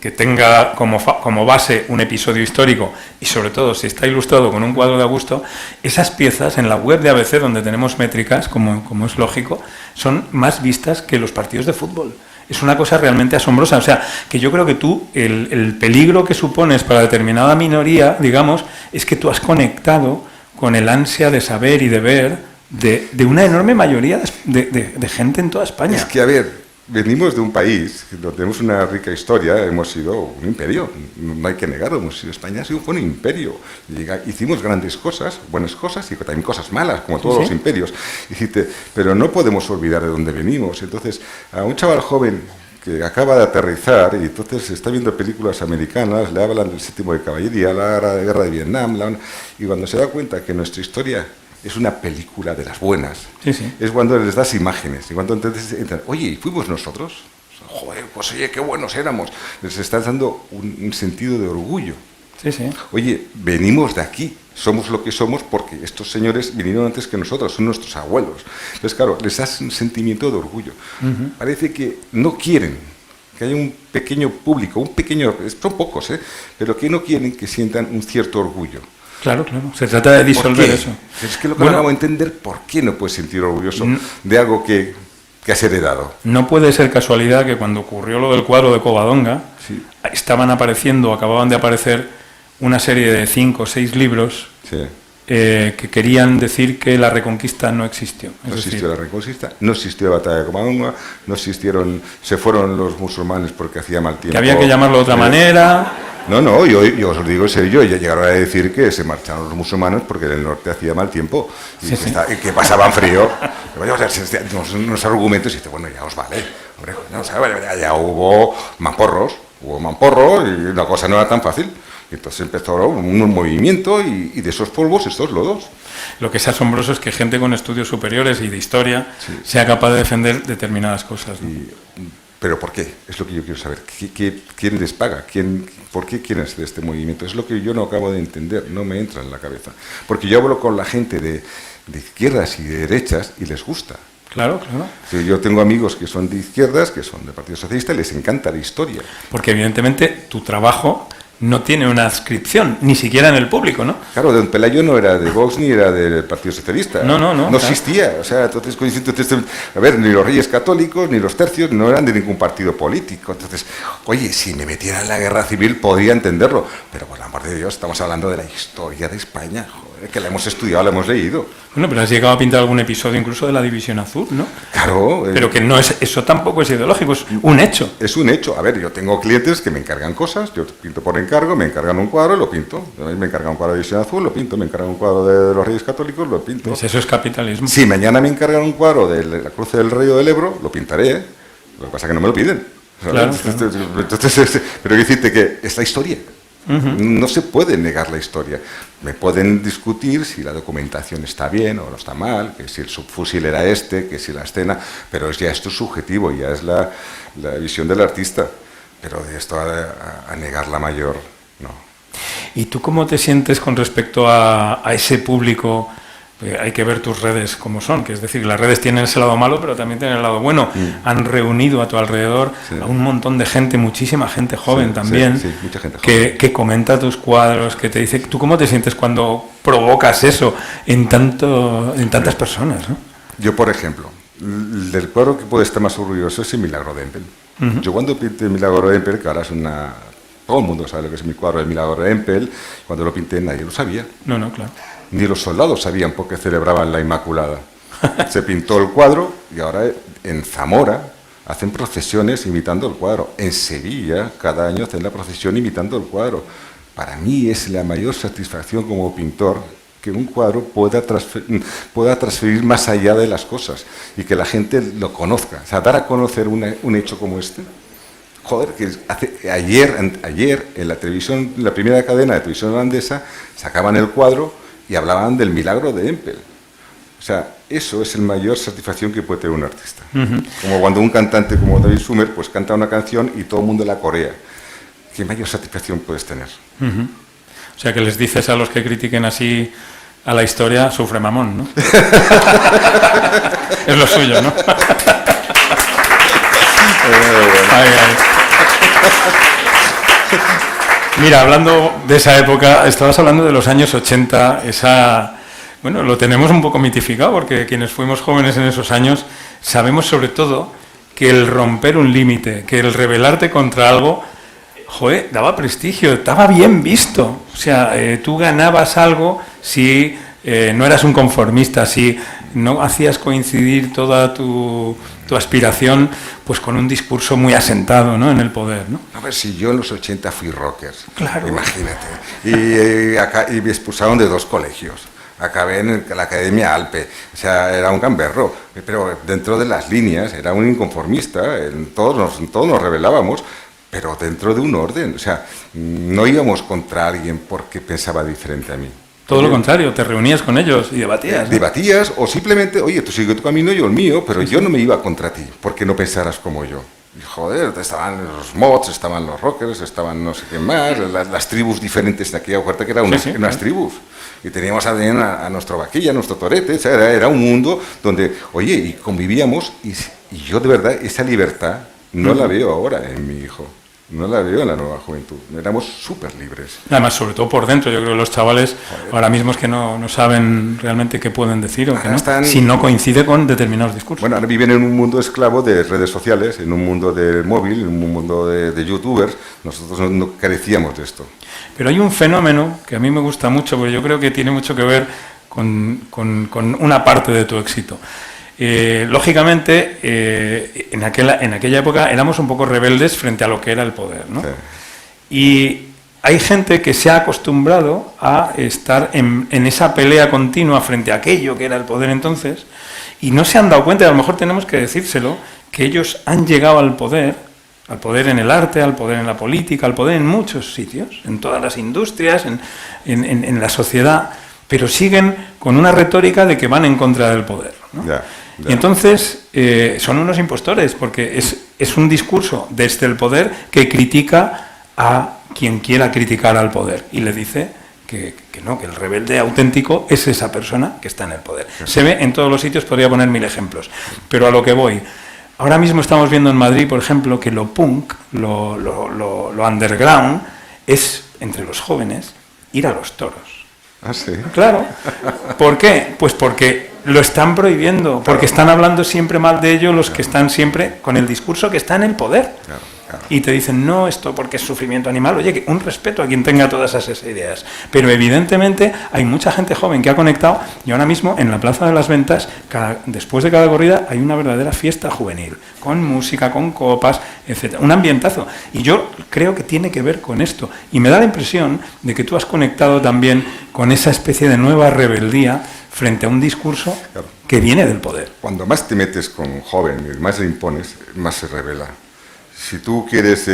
Speaker 3: que tenga como base un episodio histórico y sobre todo si está ilustrado con un cuadro de Augusto, esas piezas en la web de ABC, donde tenemos métricas, como es lógico, son más vistas que los partidos de fútbol. Es una cosa realmente asombrosa. O sea, que yo creo que tú, el peligro que supones para determinada minoría, digamos, es que tú has conectado con el ansia de saber y de ver de una enorme mayoría de gente en toda España.
Speaker 2: Es que, a ver, venimos de un país donde tenemos una rica historia, hemos sido un imperio, no hay que negarlo, España fue un imperio, hicimos grandes cosas, buenas cosas y también cosas malas, como todos los imperios, pero no podemos olvidar de dónde venimos. Entonces, a un chaval joven que acaba de aterrizar y entonces está viendo películas americanas, le hablan del séptimo de caballería, la guerra de Vietnam, y cuando se da cuenta que nuestra historia es una película de las buenas. Es cuando les das imágenes. Y cuando entonces entran, oye, ¿y fuimos nosotros? Joder, pues oye, qué buenos éramos. Les estás dando un sentido de orgullo. Oye, venimos de aquí, somos lo que somos porque estos señores vinieron antes que nosotros, son nuestros abuelos. Entonces, claro, les das un sentimiento de orgullo. Parece que no quieren que haya un pequeño público, son pocos, pero que no quieren que sientan un cierto orgullo.
Speaker 3: Claro, se trata de disolver eso.
Speaker 2: Es que lo que no acabo de entender, ¿por qué no puedes sentir orgulloso de algo que has heredado?
Speaker 3: No puede ser casualidad que cuando ocurrió lo del cuadro de Covadonga, acababan de aparecer una serie de 5 o 6 libros que querían decir que la Reconquista no existió.
Speaker 2: No existió la Reconquista, no existió la batalla de Covadonga, se fueron los musulmanes porque hacía mal tiempo.
Speaker 3: Que había que llamarlo de otra manera.
Speaker 2: No, yo os digo en serio, ya llegaron a decir que se marcharon los musulmanes porque en el norte hacía mal tiempo y que pasaban frío. Unos argumentos y dice, bueno, ya os vale. Hombre, ya hubo mamporros y la cosa no era tan fácil. Y entonces empezó un movimiento y de esos polvos estos lodos.
Speaker 3: Lo que es asombroso es que gente con estudios superiores y de historia sea capaz de defender determinadas cosas, ¿no?
Speaker 2: ¿Pero por qué? Es lo que yo quiero saber. ¿Quién les paga? ¿Por qué quieren hacer este movimiento? Es lo que yo no acabo de entender, no me entra en la cabeza. Porque yo hablo con la gente de izquierdas y de derechas y les gusta.
Speaker 3: Claro.
Speaker 2: Sí, yo tengo amigos que son de izquierdas, que son del Partido Socialista, y les encanta la historia.
Speaker 3: Porque evidentemente tu trabajo no tiene una adscripción, ni siquiera en el público, ¿no?
Speaker 2: Claro, don Pelayo no era de Vox ni era del Partido Socialista. No existía. O sea, entonces, a ver, ni los Reyes Católicos ni los tercios no eran de ningún partido político. Entonces, oye, si me metiera en la guerra civil podría entenderlo. Pero por el amor de Dios, estamos hablando de la historia de España, joder. que la hemos estudiado, la hemos leído.
Speaker 3: Bueno, pero has llegado a pintar algún episodio incluso de la División Azul, ¿no?
Speaker 2: Claro.
Speaker 3: Pero que no es, eso tampoco es ideológico, es un hecho.
Speaker 2: Es un hecho. A ver, yo tengo clientes que me encargan cosas, yo pinto por encargo, me encargan un cuadro, lo pinto. Me encargan un cuadro de División Azul, lo pinto. Me encargan un cuadro de los Reyes Católicos, lo pinto.
Speaker 3: Pues eso es capitalismo.
Speaker 2: Si mañana me encargan un cuadro de la Cruz del Río del Ebro, lo pintaré, ¿eh? Lo que pasa es que no me lo piden.
Speaker 3: Claro.
Speaker 2: Entonces, pero decirte que es la historia. No se puede negar la historia. Me pueden discutir si la documentación está bien o no está mal, que si el subfusil era este, que si la escena, pero ya esto es subjetivo, ya es la visión del artista. Pero de esto a negar la mayor, no.
Speaker 3: ¿Y tú cómo te sientes con respecto a ese público? Hay que ver tus redes como son, que es decir, las redes tienen ese lado malo, pero también tienen el lado bueno. Han reunido a tu alrededor a un montón de gente, muchísima gente joven también,
Speaker 2: mucha gente joven.
Speaker 3: Que comenta tus cuadros, que te dice... ¿Tú cómo te sientes cuando provocas eso en tantas personas, ¿no?
Speaker 2: Yo, por ejemplo, del cuadro que puedo estar más orgulloso es el Milagro de Empel. Yo cuando pinté el Milagro de Empel, que ahora es una... Todo el mundo sabe lo que es mi cuadro del Milagro de Empel, cuando lo pinté nadie lo sabía.
Speaker 3: No, claro.
Speaker 2: Ni los soldados sabían por qué celebraban la Inmaculada. Se pintó el cuadro y ahora en Zamora hacen procesiones imitando el cuadro. En Sevilla cada año hacen la procesión imitando el cuadro. Para mí es la mayor satisfacción como pintor que un cuadro pueda transferir más allá de las cosas y que la gente lo conozca. O sea, dar a conocer un hecho como este. Joder, que ayer en la televisión, la primera cadena de televisión holandesa, sacaban el cuadro y hablaban del Milagro de Empel. O sea, eso es la mayor satisfacción que puede tener un artista. Como cuando un cantante como David Sumer pues canta una canción y todo el mundo la corea. ¿Qué mayor satisfacción puedes tener?
Speaker 3: O sea, que les dices a los que critiquen así a la historia, sufre mamón, ¿no? Es lo suyo, ¿no? Ay. Mira, hablando de esa época, estabas hablando de los años 80, bueno, lo tenemos un poco mitificado porque quienes fuimos jóvenes en esos años sabemos sobre todo que el romper un límite, que el rebelarte contra algo, joder, daba prestigio, estaba bien visto. O sea, tú ganabas algo si no eras un conformista, si no hacías coincidir toda tu aspiración pues con un discurso muy asentado, ¿no?, en el poder, ¿no?
Speaker 2: A ver, si yo en los 80 fui rocker,
Speaker 3: claro,
Speaker 2: imagínate, y me expulsaron de 2 colegios, acabé en la Academia Alpe, o sea, era un gamberro, pero dentro de las líneas era un inconformista, todos nos rebelábamos, pero dentro de un orden, o sea, no íbamos contra alguien porque pensaba diferente a mí.
Speaker 3: Todo lo contrario, te reunías con ellos y debatías, ¿no?
Speaker 2: Debatías o simplemente, oye, tú sigue tu camino y yo el mío, pero yo no me iba contra ti, porque no pensaras como yo. Y, joder, estaban los mods, estaban los rockers, estaban no sé qué más, las tribus diferentes de aquella oferta que eran unas tribus. Y teníamos también a nuestro vaquilla, a nuestro torete, o sea, era un mundo donde, oye, y convivíamos, y yo de verdad esa libertad no la veo ahora en mi hijo. No la veo en la nueva juventud. Éramos súper libres.
Speaker 3: Además, sobre todo por dentro, yo creo que los chavales ahora mismo es que no saben realmente qué pueden decir o qué no, si no coincide con determinados discursos.
Speaker 2: Bueno, ahora viven en un mundo esclavo de redes sociales, en un mundo de móvil, en un mundo de youtubers. Nosotros no carecíamos de esto.
Speaker 3: Pero hay un fenómeno que a mí me gusta mucho, porque yo creo que tiene mucho que ver con una parte de tu éxito. Lógicamente, en aquella época éramos un poco rebeldes frente a lo que era el poder, ¿no? Sí. Y hay gente que se ha acostumbrado a estar en esa pelea continua frente a aquello que era el poder entonces, y no se han dado cuenta, y a lo mejor tenemos que decírselo, que ellos han llegado al poder en el arte, al poder en la política, al poder en muchos sitios, en todas las industrias, en la sociedad, pero siguen con una retórica de que van en contra del poder, ¿no? Y entonces son unos impostores, porque es un discurso desde el poder que critica a quien quiera criticar al poder y le dice que no, que el rebelde auténtico es esa persona que está en el poder. Se ve en todos los sitios, podría poner 1000 ejemplos, pero a lo que voy. Ahora mismo estamos viendo en Madrid, por ejemplo, que lo punk, lo underground, es, entre los jóvenes, ir a los toros.
Speaker 2: ¿Ah, sí?
Speaker 3: Claro. ¿Por qué? Pues porque lo están prohibiendo, porque están hablando siempre mal de ello los que están siempre con el discurso que está en el poder.
Speaker 2: Claro.
Speaker 3: Y te dicen, no, esto porque es sufrimiento animal. Oye, que un respeto a quien tenga todas esas ideas. Pero evidentemente hay mucha gente joven que ha conectado y ahora mismo en la Plaza de las Ventas, después de cada corrida, hay una verdadera fiesta juvenil, con música, con copas, etcétera. Un ambientazo. Y yo creo que tiene que ver con esto. Y me da la impresión de que tú has conectado también con esa especie de nueva rebeldía frente a un discurso que viene del poder.
Speaker 2: Cuando más te metes con un joven y más le impones, más se revela. Si tú quieres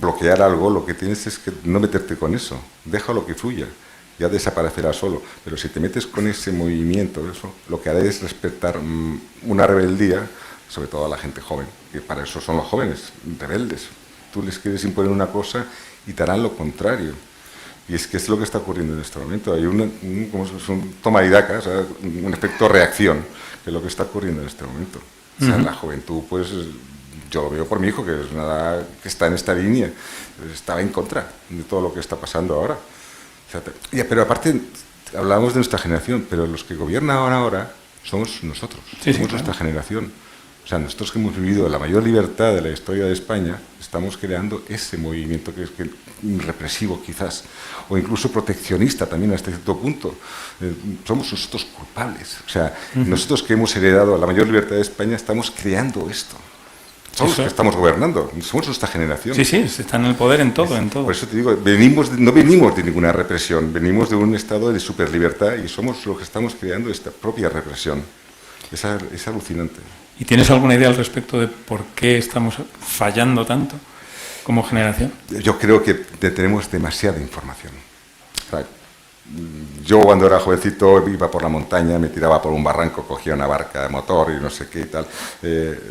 Speaker 2: bloquear algo, lo que tienes es que no meterte con eso. Déjalo que fluya. Ya desaparecerá solo. Pero si te metes con ese movimiento, eso, lo que hará es respetar una rebeldía, sobre todo a la gente joven, que para eso son los jóvenes, rebeldes. Tú les quieres imponer una cosa y te harán lo contrario. Y es que es lo que está ocurriendo en este momento. Hay un toma y daca, o sea, un efecto reacción, que es lo que está ocurriendo en este momento. O sea, la juventud, pues, yo lo veo por mi hijo, que es nada que está en esta línea, estaba en contra de todo lo que está pasando ahora. O sea, pero aparte, hablamos de nuestra generación, pero los que gobiernan ahora somos nosotros, somos nuestra generación. O sea, nosotros que hemos vivido la mayor libertad de la historia de España, estamos creando ese movimiento que es represivo quizás, o incluso proteccionista también hasta cierto punto. Somos nosotros culpables. O sea, nosotros que hemos heredado la mayor libertad de España, estamos creando esto. Somos los que estamos gobernando, somos nuestra generación.
Speaker 3: Sí, sí, están en el poder en todo, en todo.
Speaker 2: Por eso te digo, no venimos de ninguna represión, venimos de un estado de superlibertad y somos los que estamos creando esta propia represión. Es alucinante.
Speaker 3: ¿Y tienes alguna idea al respecto de por qué estamos fallando tanto como generación?
Speaker 2: Yo creo que tenemos demasiada información. O sea, yo cuando era jovencito iba por la montaña, me tiraba por un barranco, cogía una barca de motor y no sé qué y tal.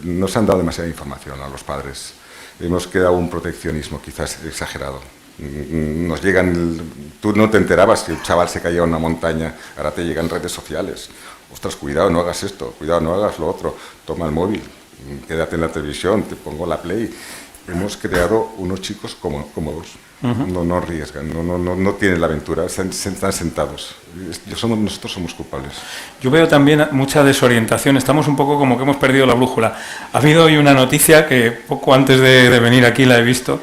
Speaker 2: Nos han dado demasiada información a los padres. Hemos creado un proteccionismo quizás exagerado. Nos llegan, tú no te enterabas que un chaval se caía en una montaña, ahora te llegan redes sociales. Ostras, cuidado, no hagas esto, cuidado, no hagas lo otro, toma el móvil, quédate en la televisión, te pongo la Play. Hemos creado unos chicos cómodos, no arriesgan, no tienen la aventura, están sentados. Nosotros somos culpables.
Speaker 3: Yo veo también mucha desorientación, estamos un poco como que hemos perdido la brújula. Ha habido hoy una noticia que poco antes de venir aquí la he visto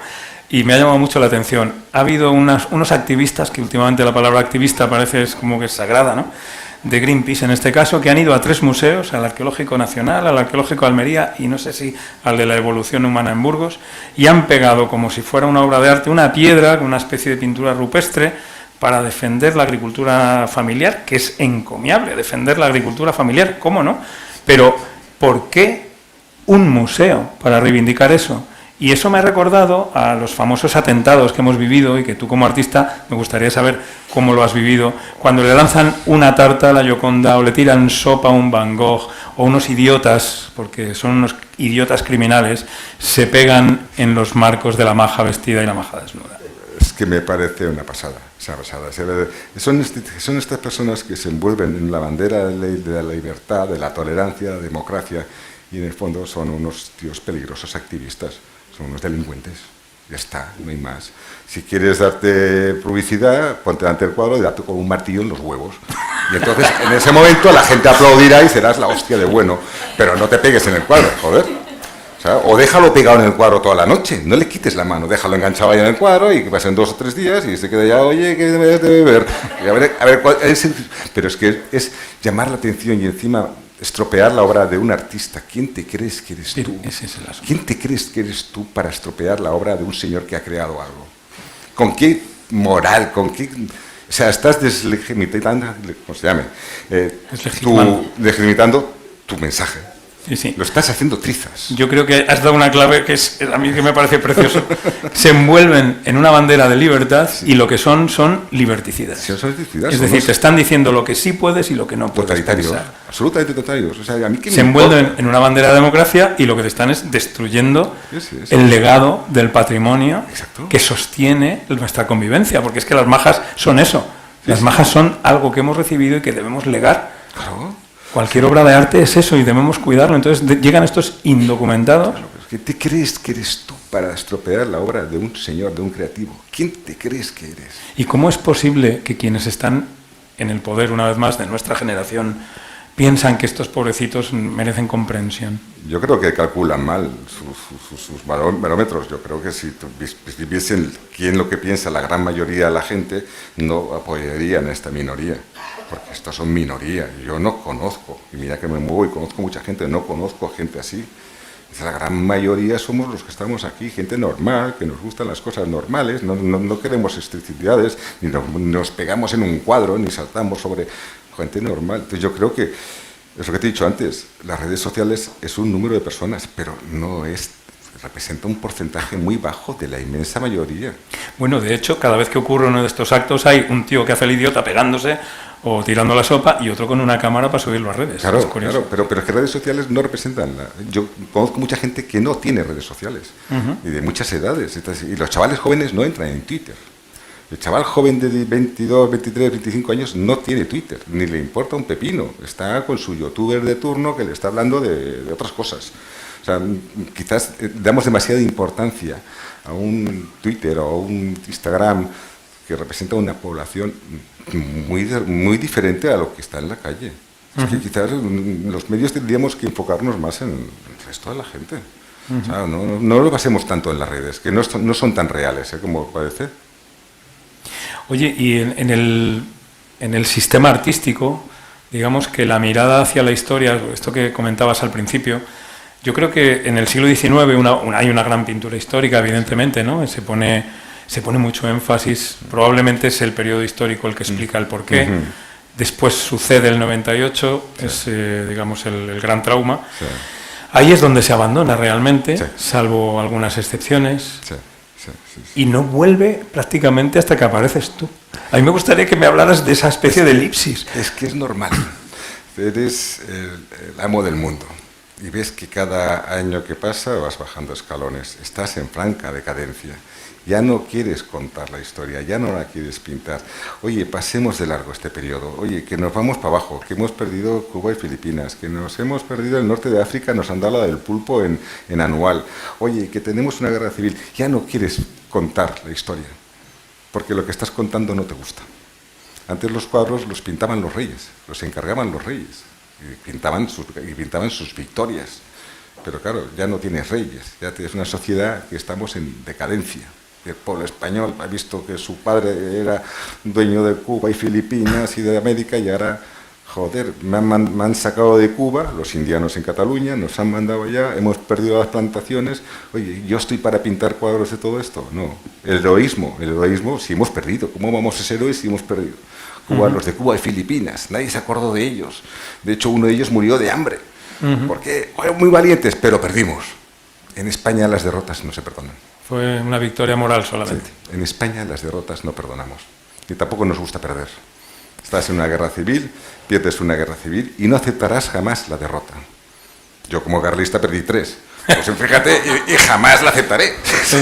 Speaker 3: y me ha llamado mucho la atención. Ha habido unos activistas, que últimamente la palabra activista parece es como que es sagrada, ¿no?, de Greenpeace en este caso, que han ido a 3 museos, al Arqueológico Nacional, al Arqueológico de Almería y no sé si al de la Evolución Humana en Burgos, y han pegado como si fuera una obra de arte una piedra con una especie de pintura rupestre para defender la agricultura familiar, que es encomiable, defender la agricultura familiar, ¿cómo no? Pero, ¿por qué un museo para reivindicar eso? Y eso me ha recordado a los famosos atentados que hemos vivido y que tú como artista me gustaría saber cómo lo has vivido, cuando le lanzan una tarta a la Gioconda o le tiran sopa a un Van Gogh o unos idiotas, porque son unos idiotas criminales, se pegan en los marcos de la maja vestida y la maja desnuda.
Speaker 2: Es que me parece una pasada, esa pasada. Son estas personas que se envuelven en la bandera de la libertad, de la tolerancia, de la democracia, y en el fondo son unos tíos peligrosos activistas. Son unos delincuentes, ya está, no hay más. Si quieres darte publicidad, ponte delante del cuadro y date con un martillo en los huevos. Y entonces, en ese momento, la gente aplaudirá y serás la hostia de bueno. Pero no te pegues en el cuadro, joder. O déjalo pegado en el cuadro toda la noche, no le quites la mano, déjalo enganchado ahí en el cuadro y que pasen 2 o 3 días y se queda ya, oye, ¿qué debes de beber? Y a ver cuál es pero es que es llamar la atención y encima estropear la obra de un artista. ¿Quién te crees que eres tú?
Speaker 3: Ese es el asunto.
Speaker 2: ¿Quién te crees que eres tú para estropear la obra de un señor que ha creado algo? ¿Con qué moral? ¿Con qué...? O sea, estás deslegitimando, ¿cómo se llame? Deslegitimando tu mensaje.
Speaker 3: Sí, sí.
Speaker 2: Lo estás haciendo trizas.
Speaker 3: Yo creo que has dado una clave que es a mí que me parece precioso. Se envuelven en una bandera de libertad y lo que son liberticidas.
Speaker 2: Sí, son liberticidas.
Speaker 3: Es decir, te están diciendo lo que sí puedes y lo que no puedes.
Speaker 2: Totalitarios,
Speaker 3: pensar.
Speaker 2: absolutamente totalitarios. O sea, a mí
Speaker 3: se envuelven en una bandera de democracia y lo que te están es destruyendo el legado del patrimonio que sostiene nuestra convivencia, porque es que las majas son eso. Las majas son algo que hemos recibido y que debemos legar.
Speaker 2: Claro.
Speaker 3: Cualquier obra de arte es eso y debemos cuidarlo. Entonces llegan estos indocumentados.
Speaker 2: Claro, ¿qué te crees que eres tú para estropear la obra de un señor, de un creativo? ¿Quién te crees que eres?
Speaker 3: ¿Y cómo es posible que quienes están en el poder, una vez más, de nuestra generación, piensan que estos pobrecitos merecen comprensión?
Speaker 2: Yo creo que calculan mal sus barómetros. Yo creo que si viesen quién lo que piensa la gran mayoría de la gente, no apoyarían a esta minoría, porque estas son minoría. Yo no conozco, y mira que me muevo y conozco mucha gente, no conozco a gente así. La gran mayoría somos los que estamos aquí, gente normal, que nos gustan las cosas normales, no queremos excentricidades, ni nos pegamos en un cuadro, ni saltamos sobre gente normal. Entonces yo creo que, es lo que te he dicho antes, las redes sociales es un número de personas, pero representa un porcentaje muy bajo de la inmensa mayoría.
Speaker 3: Bueno, de hecho, cada vez que ocurre uno de estos actos hay un tío que hace el idiota pegándose o tirando la sopa y otro con una cámara para subirlo a redes.
Speaker 2: Claro, pero es que redes sociales no representan... Yo conozco mucha gente que no tiene redes sociales, y de muchas edades, y los chavales jóvenes no entran en Twitter. El chaval joven de 22, 23, 25 años no tiene Twitter, ni le importa un pepino. Está con su youtuber de turno que le está hablando de otras cosas. O sea, quizás damos demasiada importancia a un Twitter o a un Instagram que representa una población muy diferente a lo que está en la calle. Es que quizás los medios tendríamos que enfocarnos más en el resto de la gente. O sea, no lo basemos tanto en las redes, que no son tan reales, como parece.
Speaker 3: Oye, y en el sistema artístico, digamos que la mirada hacia la historia, esto que comentabas al principio, yo creo que en el siglo XIX hay una gran pintura histórica, evidentemente, ¿no? Se pone mucho énfasis, probablemente es el periodo histórico el que explica el porqué. Después sucede el 98, sí. Es digamos el gran trauma. Sí. Ahí es donde se abandona realmente, sí. Salvo algunas excepciones. Sí. Y no vuelve prácticamente hasta que apareces tú. A mí me gustaría que me hablaras de esa especie de elipsis.
Speaker 2: Es que es normal. Eres el amo del mundo y ves que cada año que pasa vas bajando escalones. Estás en franca decadencia. Ya no quieres contar la historia, ya no la quieres pintar. Oye, pasemos de largo este periodo. Oye, que nos vamos para abajo, que hemos perdido Cuba y Filipinas, que nos hemos perdido el norte de África, nos han dado la del pulpo en Anual. Oye, que tenemos una guerra civil. Ya no quieres contar la historia, porque lo que estás contando no te gusta. Antes los cuadros los pintaban los reyes, los encargaban los reyes, y pintaban sus victorias. Pero claro, ya no tienes reyes, ya tienes una sociedad que estamos en decadencia. El pueblo español ha visto que su padre era dueño de Cuba y Filipinas y de América, y ahora, joder, me han sacado de Cuba, los indianos en Cataluña, nos han mandado allá, hemos perdido las plantaciones. Oye, ¿yo estoy para pintar cuadros de todo esto? No. El heroísmo, sí hemos perdido. ¿Cómo vamos a ser héroes si hemos perdido? Cuba, los de Cuba y Filipinas, nadie se acordó de ellos. De hecho, uno de ellos murió de hambre. Porque fueron muy valientes, pero perdimos. En España las derrotas no se perdonan.
Speaker 3: Fue una victoria moral solamente.
Speaker 2: Sí. En España las derrotas no perdonamos. Y tampoco nos gusta perder. Estás en una guerra civil, pierdes una guerra civil y no aceptarás jamás la derrota. Yo como carlista perdí 3. Pues fíjate, y jamás la aceptaré.
Speaker 3: Sí,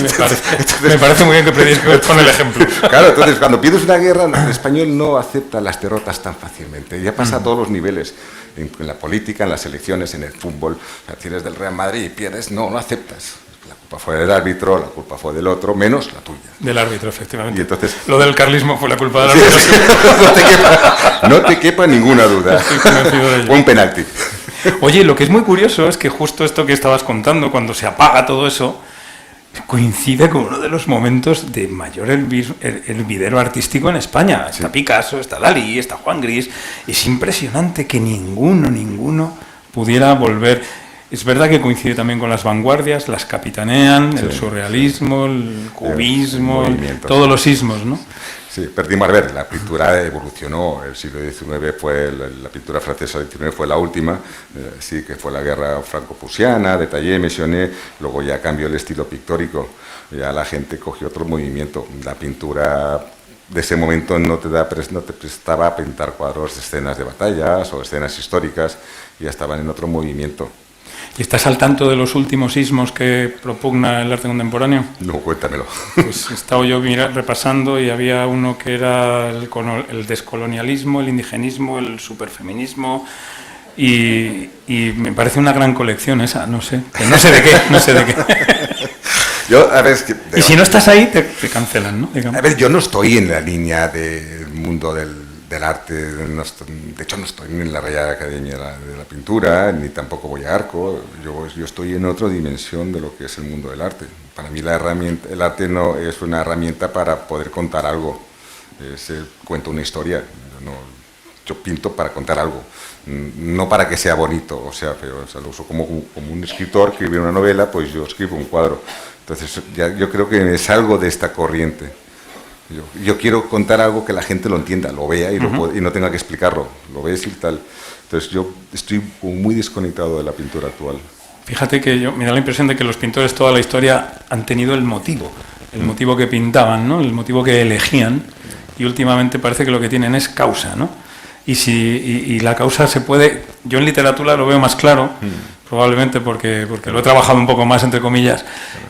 Speaker 3: me parece muy bien que prediques con el ejemplo.
Speaker 2: Claro, entonces cuando pierdes una guerra, el español no acepta las derrotas tan fácilmente. Ya pasa a todos los niveles. En la política, en las elecciones, en el fútbol. O sea, tienes del Real Madrid y pierdes, no aceptas. La culpa fue del árbitro, la culpa fue del otro, menos la tuya.
Speaker 3: Del árbitro, efectivamente.
Speaker 2: Y entonces,
Speaker 3: lo del carlismo fue la culpa del árbitro.
Speaker 2: Sí, no te quepa ninguna duda.
Speaker 3: Estoy convencido de ello.
Speaker 2: Un penalti.
Speaker 3: Oye, lo que es muy curioso es que justo esto que estabas contando, cuando se apaga todo eso, coincide con uno de los momentos de mayor hervidero artístico en España. Está Picasso, está Dalí, está Juan Gris. Es impresionante que ninguno pudiera volver. Es verdad que coincide también con las vanguardias, las capitanean, el surrealismo, el cubismo, todos los ismos, ¿no?
Speaker 2: Sí, perdimos a ver, la pintura evolucionó, el siglo XIX fue, la pintura francesa del XIX fue la última, sí que fue la guerra franco-prusiana, Detaillé, Meissonier, luego ya cambió el estilo pictórico, ya la gente cogió otro movimiento, la pintura de ese momento no te prestaba a pintar cuadros de escenas de batallas o escenas históricas, ya estaban en otro movimiento.
Speaker 3: ¿Y estás al tanto de los últimos ismos que propugna el arte contemporáneo?
Speaker 2: No, cuéntamelo.
Speaker 3: Pues he estado yo repasando y había uno que era el descolonialismo, el indigenismo, el superfeminismo y me parece una gran colección esa, no sé de qué.
Speaker 2: Yo, a ver,
Speaker 3: y si no estás ahí, te cancelan, ¿no? Digamos.
Speaker 2: A ver, yo no estoy en la línea del mundo del del arte, de hecho no estoy ni en la Real Academia de la Pintura, ni tampoco voy a Arco, yo estoy en otra dimensión de lo que es el mundo del arte. Para mí el arte no es una herramienta para poder contar algo, cuento una historia, yo pinto para contar algo, no para que sea bonito o sea feo, o sea, lo uso como un escritor que escribe una novela, pues yo escribo un cuadro, entonces yo creo que me salgo de esta corriente. Yo quiero contar algo que la gente lo entienda, lo vea y no tenga que explicarlo, lo ves y tal. Entonces yo estoy muy desconectado de la pintura actual.
Speaker 3: Fíjate que me da la impresión de que los pintores toda la historia han tenido el motivo que pintaban, ¿no? El motivo que elegían, y últimamente parece que lo que tienen es causa, ¿no? Y la causa se puede, yo en literatura lo veo más claro, probablemente porque lo he trabajado un poco más, entre comillas,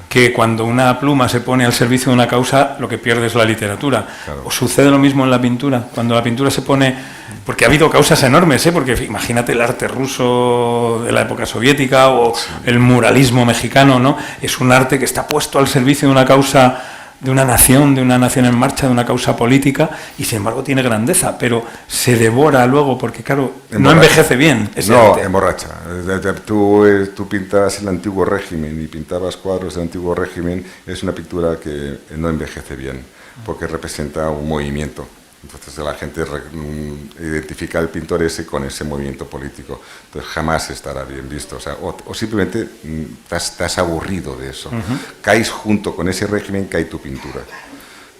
Speaker 3: que cuando una pluma se pone al servicio de una causa, lo que pierde es la literatura. Claro. ¿O sucede lo mismo en la pintura? Cuando la pintura se pone... Porque ha habido causas enormes, porque imagínate el arte ruso de la época soviética o el muralismo mexicano, ¿no? Es un arte que está puesto al servicio de una causa, de una nación en marcha, de una causa política, y sin embargo tiene grandeza, pero se devora luego porque, claro, no envejece bien.
Speaker 2: No, emborracha. Tú pintas el antiguo régimen y pintabas cuadros del antiguo régimen, es una pintura que no envejece bien, porque representa un movimiento. Entonces la gente identifica al pintor ese con ese movimiento político. Entonces jamás estará bien visto. O simplemente estás aburrido de eso. Caes junto con ese régimen, cae tu pintura.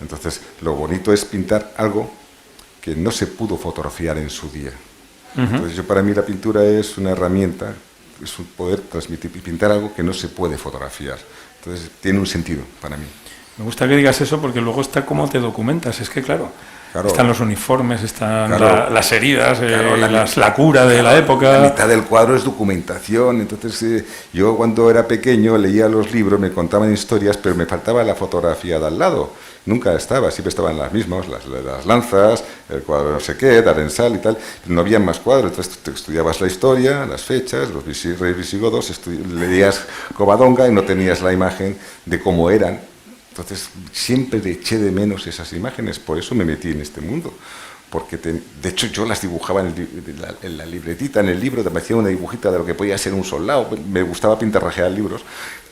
Speaker 2: Entonces lo bonito es pintar algo que no se pudo fotografiar en su día. Entonces para mí la pintura es una herramienta, es un poder transmitir y pintar algo que no se puede fotografiar. Entonces tiene un sentido para mí.
Speaker 3: Me gusta que digas eso porque luego está cómo te documentas. Es que claro, están los uniformes, están las heridas, la cura de la época.
Speaker 2: La mitad del cuadro es documentación. Entonces yo cuando era pequeño leía los libros, me contaban historias, pero me faltaba la fotografía de al lado. Nunca estaba, siempre estaban las mismas, las lanzas, el cuadro no sé qué, Darensal y tal, pero no había más cuadros. Entonces tú estudiabas la historia, las fechas, los reyes visigodos, leías Covadonga y no tenías la imagen de cómo eran. Entonces siempre eché de menos esas imágenes, por eso me metí en este mundo. Porque de hecho yo las dibujaba en la libretita, en el libro, me hacía una dibujita de lo que podía ser un soldado. Me gustaba pintarrajear libros,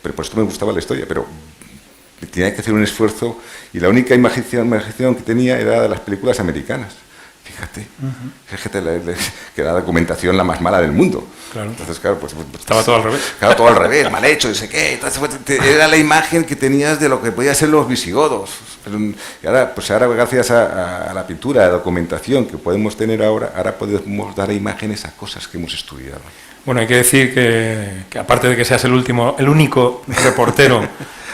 Speaker 2: pero por esto me gustaba la historia, pero tenía que hacer un esfuerzo y la única imaginación que tenía era de las películas americanas. Fíjate, que era la documentación la más mala del mundo.
Speaker 3: Claro.
Speaker 2: Entonces, claro, pues
Speaker 3: estaba todo al revés.
Speaker 2: Claro, todo al revés, mal hecho, no sé qué. Entonces, era la imagen que tenías de lo que podían ser los visigodos. Y ahora, gracias a la pintura, a la documentación que podemos tener ahora podemos dar imágenes a cosas que hemos estudiado.
Speaker 3: Bueno, hay que decir que aparte de que seas el único reportero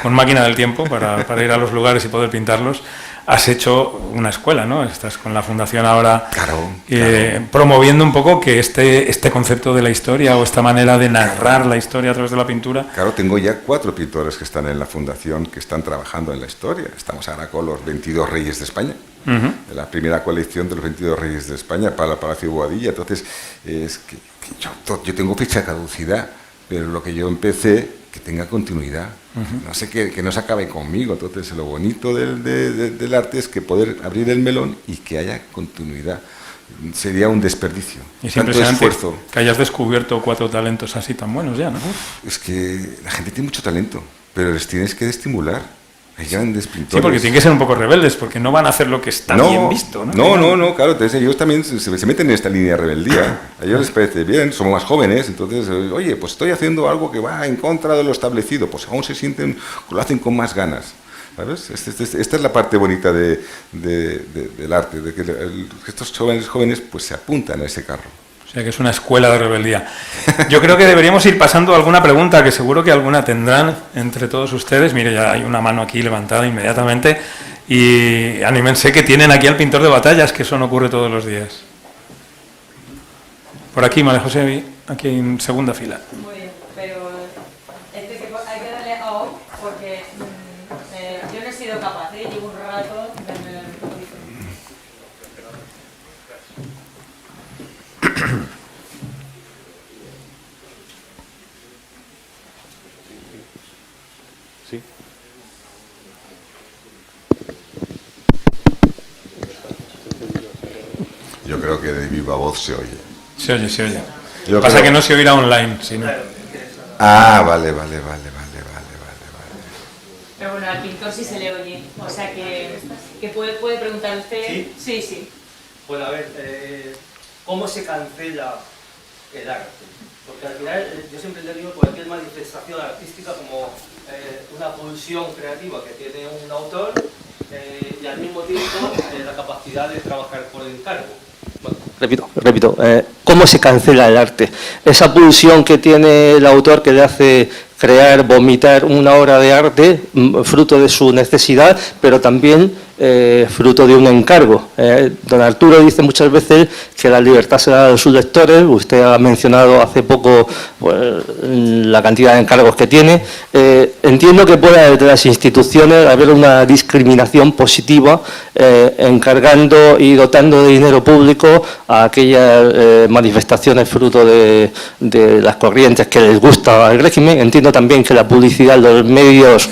Speaker 3: con máquina del tiempo para ir a los lugares y poder pintarlos, has hecho una escuela, ¿no? Estás con la fundación ahora promoviendo un poco que este concepto de la historia o esta manera de narrar la historia a través de la pintura.
Speaker 2: Claro, tengo ya 4 pintores que están en la fundación que están trabajando en la historia. Estamos ahora con los 22 Reyes de España, de la primera colección de los 22 Reyes de España para el Palacio de Boadilla. Entonces, es que yo tengo fecha de caducidad, pero lo que yo empecé que tenga continuidad, no sé, que no se acabe conmigo. Entonces lo bonito del arte es que poder abrir el melón y que haya continuidad. Sería un desperdicio,
Speaker 3: y
Speaker 2: tanto esfuerzo.
Speaker 3: Que hayas descubierto 4 talentos así tan buenos ya, ¿no?
Speaker 2: Es que la gente tiene mucho talento, pero les tienes que estimular. Hay grandes pintores.
Speaker 3: Sí, porque tienen que ser un poco rebeldes, porque no van a hacer lo que está bien visto, ¿no?
Speaker 2: No, claro, entonces ellos también se meten en esta línea de rebeldía. A ellos les parece bien, somos más jóvenes, entonces, oye, pues estoy haciendo algo que va en contra de lo establecido, pues aún se sienten, lo hacen con más ganas. ¿Sabes? Esta es la parte bonita del arte, de que estos jóvenes pues se apuntan a ese carro.
Speaker 3: O sea que es una escuela de rebeldía. Yo creo que deberíamos ir pasando a alguna pregunta, que seguro que alguna tendrán entre todos ustedes. Mire, ya hay una mano aquí levantada inmediatamente. Y anímense que tienen aquí al pintor de batallas, que eso no ocurre todos los días. Por aquí, María José, aquí en segunda fila.
Speaker 1: Muy bien, pero hay que darle a off porque yo no he sido capaz, llevo un rato de...
Speaker 4: Sí.
Speaker 2: creo que de viva voz se oye.
Speaker 3: Se oye, se oye.
Speaker 2: Yo
Speaker 3: Pasa
Speaker 2: creo...
Speaker 3: que no se oirá online, sino...
Speaker 2: Ah, vale.
Speaker 1: Pero bueno, al pintor sí se le oye, o sea que puede preguntar usted.
Speaker 4: ¿Sí?
Speaker 1: Sí.
Speaker 4: Pues a ver, ¿cómo se cancela el arte? Porque al final yo siempre le digo cualquier manifestación artística como una pulsión creativa que tiene un autor y al mismo tiempo la capacidad de trabajar por encargo. Bueno.
Speaker 5: Repito, ¿cómo se cancela el arte? Esa pulsión que tiene el autor que le hace crear, vomitar una obra de arte, fruto de su necesidad, pero también fruto de un encargo. Don Arturo dice muchas veces que la libertad se da a sus lectores. Usted ha mencionado hace poco pues, la cantidad de encargos que tiene. Entiendo que pueda desde las instituciones haber una discriminación positiva encargando y dotando de dinero público a aquellas manifestaciones fruto de las corrientes que les gusta al régimen. Entiendo también que la publicidad de los medios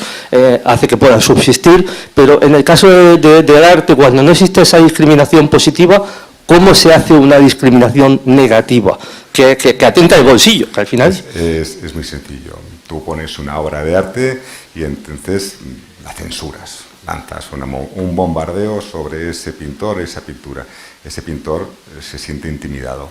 Speaker 5: hace que puedan subsistir, pero en el caso del arte, cuando no existe esa discriminación positiva, ¿cómo se hace una discriminación negativa? Que atenta al bolsillo, que al final...
Speaker 2: Es muy sencillo. Tú pones una obra de arte y entonces la censuras. Lanzas un bombardeo sobre ese pintor, esa pintura. Ese pintor se siente intimidado.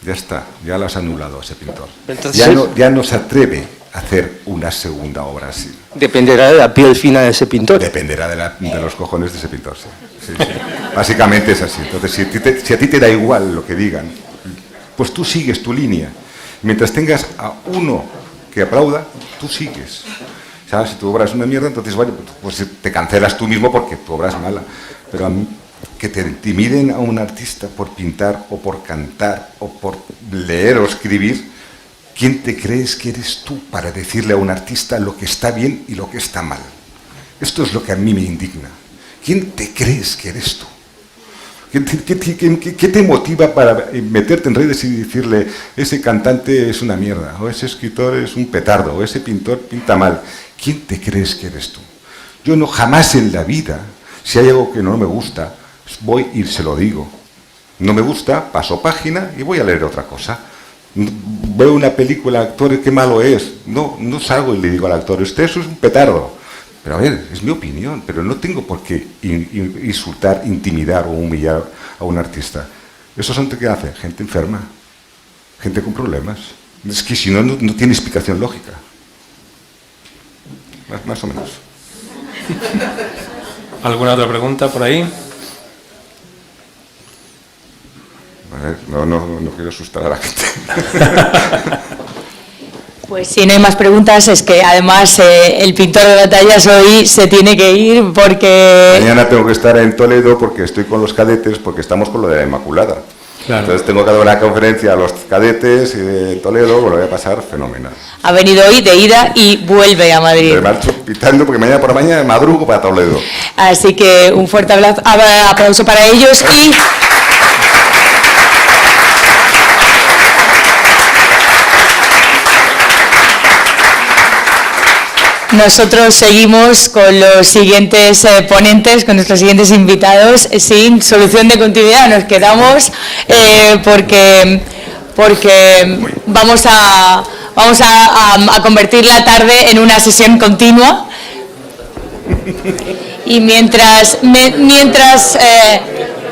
Speaker 2: Ya está, ya lo has anulado ese pintor. Entonces, ya no se atreve a hacer una segunda obra así.
Speaker 5: Dependerá de la piel fina de ese pintor.
Speaker 2: Dependerá de los cojones de ese pintor, sí. Básicamente es así. Entonces, si a ti te da igual lo que digan, pues tú sigues tu línea. Mientras tengas a uno que aplauda, tú sigues. ¿Sabes? Si tu obra es una mierda, entonces bueno, pues te cancelas tú mismo porque tu obra es mala. Pero a mí, que te intimiden a un artista por pintar o por cantar o por leer o escribir, ¿quién te crees que eres tú para decirle a un artista lo que está bien y lo que está mal? Esto es lo que a mí me indigna. ¿Quién te crees que eres tú? ¿Qué te motiva para meterte en redes y decirle ese cantante es una mierda, o ese escritor es un petardo, o ese pintor pinta mal? ¿Quién te crees que eres tú? Yo no jamás en la vida, si hay algo que no me gusta, voy y se lo digo. No me gusta, paso página y voy a leer otra cosa. Veo una película, actor, qué malo es. No salgo y le digo al actor, usted eso es un petardo. Pero a ver, es mi opinión, pero no tengo por qué insultar, intimidar o humillar a un artista. ¿Eso son qué hace? Gente enferma, gente con problemas. Es que si no, no tiene explicación lógica. Más o menos.
Speaker 3: ¿Alguna otra pregunta por ahí?
Speaker 2: A ver, no quiero asustar a la gente.
Speaker 1: Pues si no hay más preguntas, es que además el pintor de batallas hoy se tiene que ir porque...
Speaker 2: Mañana tengo que estar en Toledo porque estoy con los cadetes, porque estamos con lo de la Inmaculada. Claro. Entonces tengo que dar una conferencia a los cadetes de Toledo, lo voy a pasar fenomenal.
Speaker 1: Ha venido hoy de ida y vuelve a Madrid.
Speaker 2: Me marcho pitando porque mañana por la mañana madrugo para Toledo.
Speaker 1: Así que un fuerte aplauso para ellos y... Nosotros seguimos con los siguientes ponentes, con nuestros siguientes invitados, sin solución de continuidad. Nos quedamos porque vamos a convertir la tarde en una sesión continua. Y mientras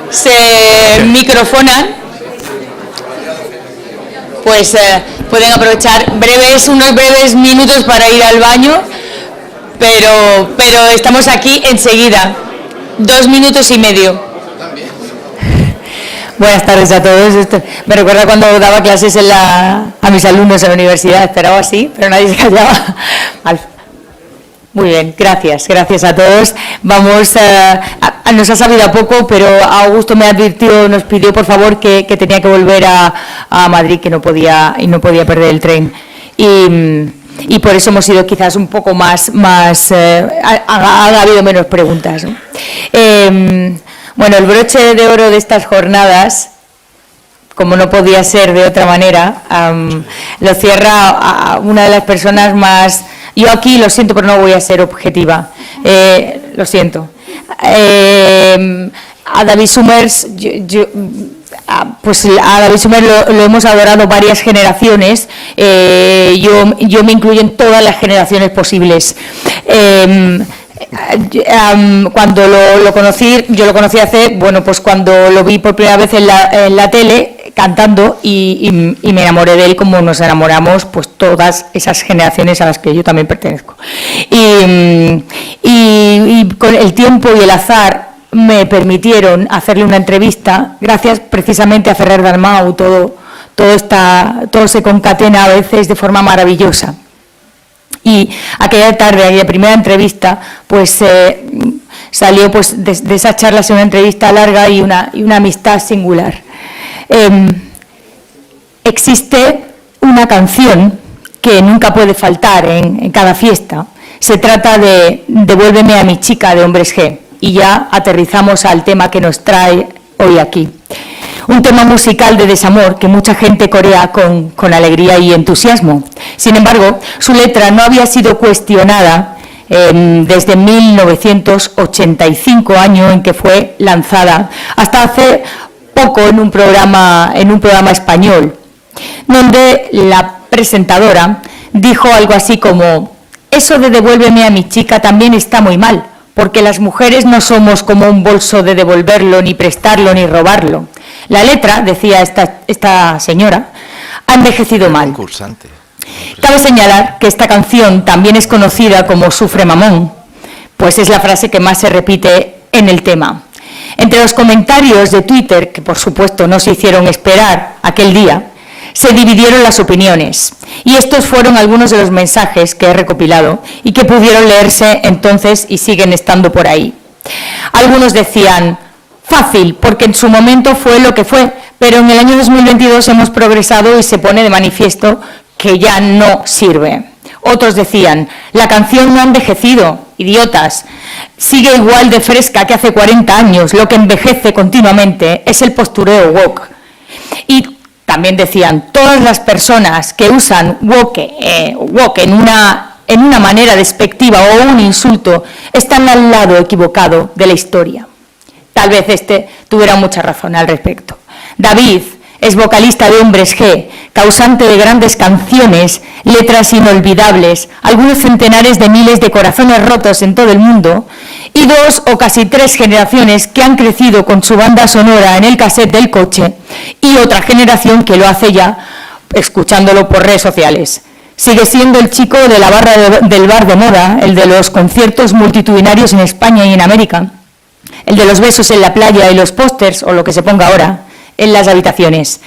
Speaker 1: se microfonan, pues pueden aprovechar unos breves minutos para ir al baño. Pero estamos aquí enseguida. 2 minutos y medio. Buenas tardes a todos. Me recuerda cuando daba clases a mis alumnos en la universidad. Esperaba así, pero nadie se callaba. Muy bien, gracias a todos. Vamos, nos ha sabido a poco, pero Augusto nos pidió por favor que tenía que volver a Madrid, que no podía perder el tren. Y por eso hemos sido quizás un poco más ha habido menos preguntas, ¿no? Bueno, el broche de oro de estas jornadas, como no podía ser de otra manera, lo cierra a una de las personas más... Yo aquí lo siento, pero no voy a ser objetiva, lo siento. a David Summers, pues a David Summers lo hemos adorado varias generaciones, yo me incluyo en todas las generaciones posibles. Cuando lo conocí, yo lo conocí pues cuando lo vi por primera vez en la tele cantando y me enamoré de él como nos enamoramos pues todas esas generaciones a las que yo también pertenezco. Y con el tiempo y el azar me permitieron hacerle una entrevista, gracias precisamente a Ferrer Dalmau, todo se concatena a veces de forma maravillosa. Y aquella tarde, aquella primera entrevista, pues salió pues de esa charla una entrevista larga y una amistad singular. Existe una canción que nunca puede faltar en cada fiesta. Se trata de Devuélveme a mi chica, de Hombres G. Y ya aterrizamos al tema que nos trae hoy aquí. Un tema musical de desamor que mucha gente corea con alegría y entusiasmo. Sin embargo, su letra no había sido cuestionada desde 1985, año en que fue lanzada, hasta hace poco en un programa español, donde la presentadora dijo algo así como: eso de devuélveme a mi chica también está muy mal, porque las mujeres no somos como un bolso de devolverlo, ni prestarlo, ni robarlo. La letra, decía esta señora, ha envejecido mal. Cabe señalar que esta canción también es conocida como Sufre Mamón, pues es la frase que más se repite en el tema. Entre los comentarios de Twitter, que por supuesto no se hicieron esperar aquel día, se dividieron las opiniones. Y estos fueron algunos de los mensajes que he recopilado y que pudieron leerse entonces y siguen estando por ahí. Algunos decían: fácil, porque en su momento fue lo que fue, pero en el año 2022 hemos progresado y se pone de manifiesto que ya no sirve. Otros decían: la canción no ha envejecido, idiotas, sigue igual de fresca que hace 40 años, lo que envejece continuamente es el postureo woke. Y también decían: todas las personas que usan woke en una manera despectiva o un insulto están al lado equivocado de la historia. Tal vez tuviera mucha razón al respecto. David es vocalista de Hombres G, causante de grandes canciones, letras inolvidables, algunos centenares de miles de corazones rotos en todo el mundo, y 2 o casi 3 generaciones que han crecido con su banda sonora en el cassette del coche, y otra generación que lo hace ya escuchándolo por redes sociales. Sigue siendo el chico de la barra del bar de moda, el de los conciertos multitudinarios en España y en América, el de los besos en la playa y los pósters, o lo que se ponga ahora, en las habitaciones.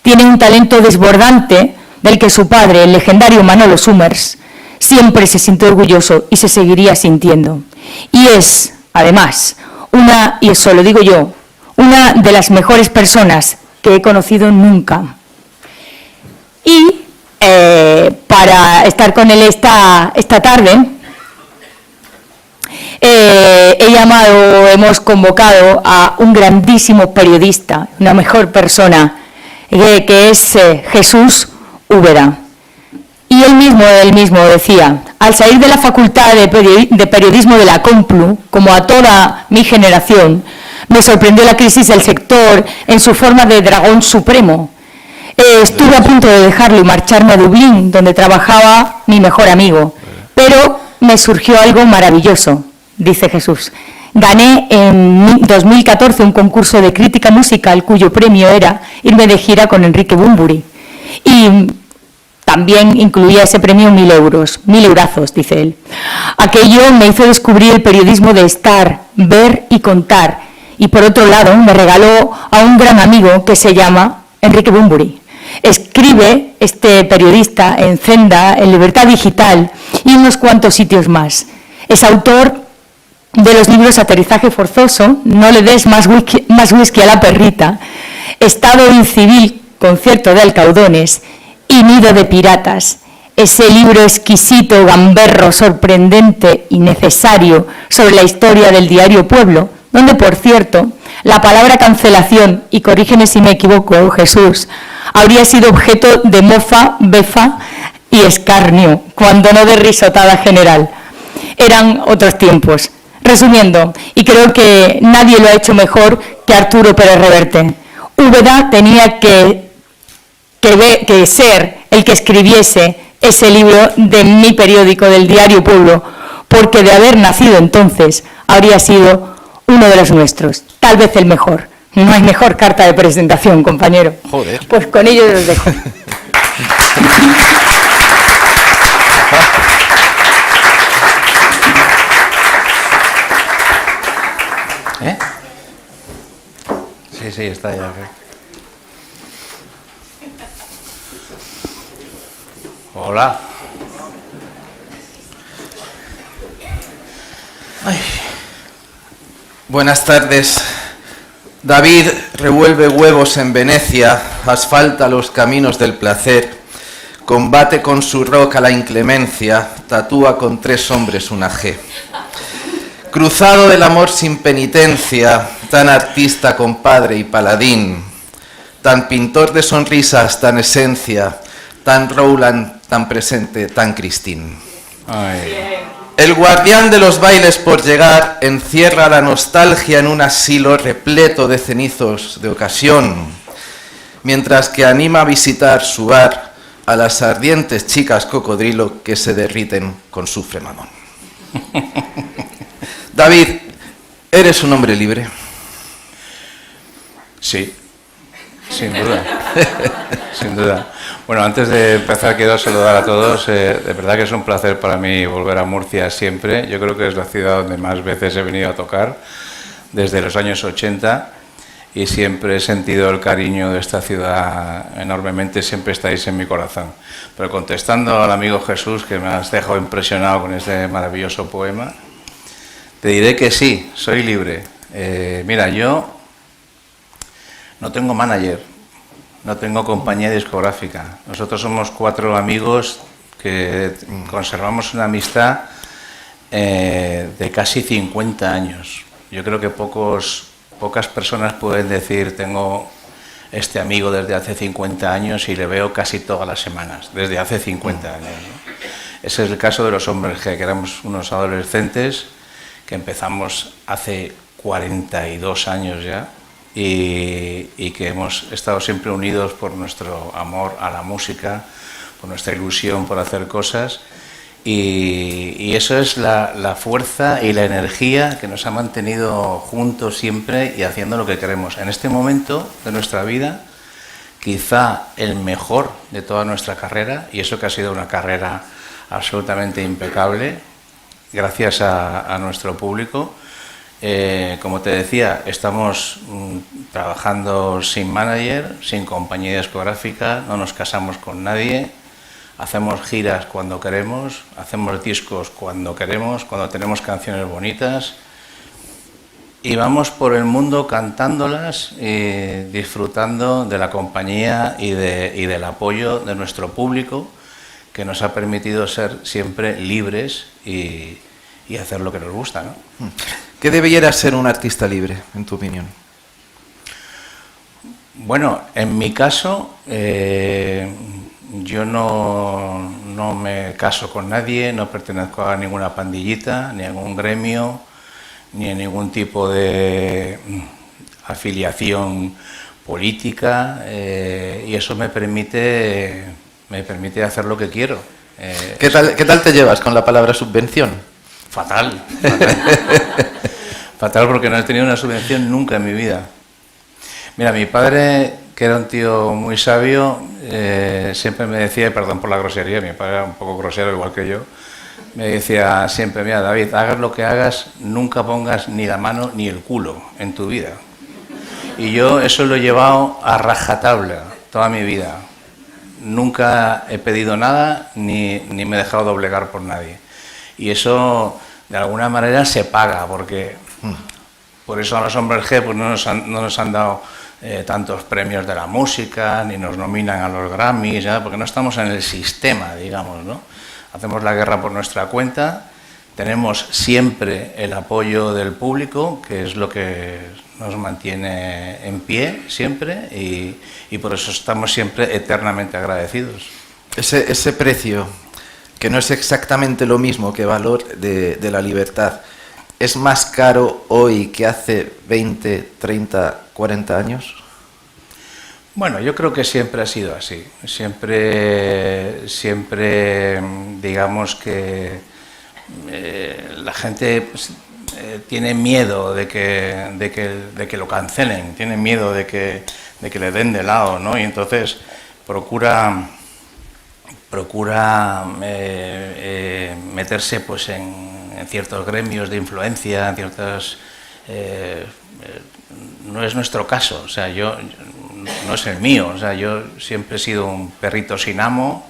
Speaker 1: Tiene un talento desbordante del que su padre, el legendario Manolo Summers, siempre se sintió orgulloso y se seguiría sintiendo. Y es, además, y eso lo digo yo, una de las mejores personas que he conocido nunca. Y para estar con él esta tarde, hemos convocado a un grandísimo periodista, una mejor persona, que es Jesús Úbeda. Y él mismo decía: al salir de la Facultad de Periodismo de la Complu, como a toda mi generación, me sorprendió la crisis del sector en su forma de dragón supremo. Estuve a punto de dejarlo y marcharme a Dublín, donde trabajaba mi mejor amigo, pero me surgió algo maravilloso, dice Jesús. Gané en 2014 un concurso de crítica musical cuyo premio era irme de gira con Enrique Bunbury. Y también incluía ese premio 1.000 euros, 1.000 eurazos, dice él. Aquello me hizo descubrir el periodismo de estar, ver y contar. Y por otro lado, me regaló a un gran amigo que se llama Enrique Bunbury. Escribe este periodista en Zenda, en Libertad Digital y unos cuantos sitios más. Es autor de los libros Aterrizaje forzoso, No le des más whisky a la perrita, Estado incivil, Concierto de Alcaudones y Nido de piratas. Ese libro exquisito, gamberro, sorprendente y necesario sobre la historia del diario Pueblo, donde, por cierto, la palabra cancelación, y corrígeme si me equivoco, Jesús, habría sido objeto de mofa, befa y escarnio, cuando no de risotada general. Eran otros tiempos. Resumiendo, y creo que nadie lo ha hecho mejor que Arturo Pérez Reverte, Úbeda tenía que ser el que escribiese ese libro de mi periódico, del diario Pueblo, porque de haber nacido entonces habría sido uno de los nuestros, tal vez el mejor. No hay mejor carta de presentación, compañero.
Speaker 6: Joder.
Speaker 1: Pues con ello los dejo.
Speaker 6: ¿Eh? Sí, está ya. Hola. Ay. Buenas tardes. David revuelve huevos en Venecia, asfalta los caminos del placer, combate con su roca la inclemencia, tatúa con 3 hombres una G. Cruzado del amor sin penitencia, tan artista, compadre y paladín, tan pintor de sonrisas, tan esencia, tan Rowland, tan presente, tan Christine. Ay. El guardián de los bailes por llegar encierra la nostalgia en un asilo repleto de cenizos de ocasión, mientras que anima a visitar su bar a las ardientes chicas cocodrilo que se derriten con su mamón. David, ¿eres un hombre libre?
Speaker 7: Sí, sin duda, sin duda. Bueno, antes de empezar quiero saludar a todos. De verdad que es un placer para mí volver a Murcia siempre. Yo creo que es la ciudad donde más veces he venido a tocar desde los años 80 y siempre he sentido el cariño de esta ciudad enormemente, siempre estáis en mi corazón. Pero contestando al amigo Jesús, que me has dejado impresionado con este maravilloso poema, te diré que sí, soy libre. Mira, yo no tengo manager, no tengo compañía discográfica. Nosotros somos 4 amigos que conservamos una amistad de casi 50 años. Yo creo que pocas personas pueden decir tengo este amigo desde hace 50 años y le veo casi todas las semanas, desde hace 50 años, ¿no? Ese es el caso de los Hombres G, que éramos unos adolescentes que empezamos hace 42 años ya y que hemos estado siempre unidos por nuestro amor a la música, por nuestra ilusión por hacer cosas y eso es la fuerza y la energía que nos ha mantenido juntos siempre y haciendo lo que queremos. En este momento de nuestra vida, quizá el mejor de toda nuestra carrera, y eso que ha sido una carrera absolutamente impecable, gracias a nuestro público. Como te decía, estamos trabajando sin manager, sin compañía discográfica, no nos casamos con nadie, hacemos giras cuando queremos, hacemos discos cuando queremos, cuando tenemos canciones bonitas y vamos por el mundo cantándolas y disfrutando de la compañía y del apoyo de nuestro público, que nos ha permitido ser siempre libres y hacer lo que nos gusta, ¿no?
Speaker 6: ¿Qué debiera ser un artista libre, en tu opinión?
Speaker 7: Bueno, en mi caso, yo no me caso con nadie, no pertenezco a ninguna pandillita, ni a ningún gremio, ni a ningún tipo de afiliación política, y eso me permite hacer lo que quiero.
Speaker 6: ¿Qué tal te llevas con la palabra subvención?
Speaker 7: Fatal. Fatal porque no he tenido una subvención nunca en mi vida. Mira, mi padre, que era un tío muy sabio, siempre me decía, y perdón por la grosería, mi padre era un poco grosero igual que yo, me decía siempre, mira David, hagas lo que hagas, nunca pongas ni la mano ni el culo en tu vida. Y yo eso lo he llevado a rajatabla toda mi vida. Nunca he pedido nada ni me he dejado doblegar por nadie. Y eso de alguna manera se paga, porque por eso a los Hombres G pues no nos han dado tantos premios de la música, ni nos nominan a los Grammys, ¿ya? Porque no estamos en el sistema, digamos, ¿no? Hacemos la guerra por nuestra cuenta, tenemos siempre el apoyo del público, que es lo que nos mantiene en pie siempre, y por eso estamos siempre eternamente agradecidos.
Speaker 6: Ese precio, que no es exactamente lo mismo que valor de la libertad, es más caro hoy que hace 20, 30, 40 años?
Speaker 7: Bueno, yo creo que siempre ha sido así. Siempre digamos que la gente tiene miedo de que lo cancelen, tiene miedo de que le den de lado, ¿no? Y entonces procura meterse pues en ciertos gremios de influencia, en ciertas... no es nuestro caso, o sea, no es el mío, o sea, yo siempre he sido un perrito sin amo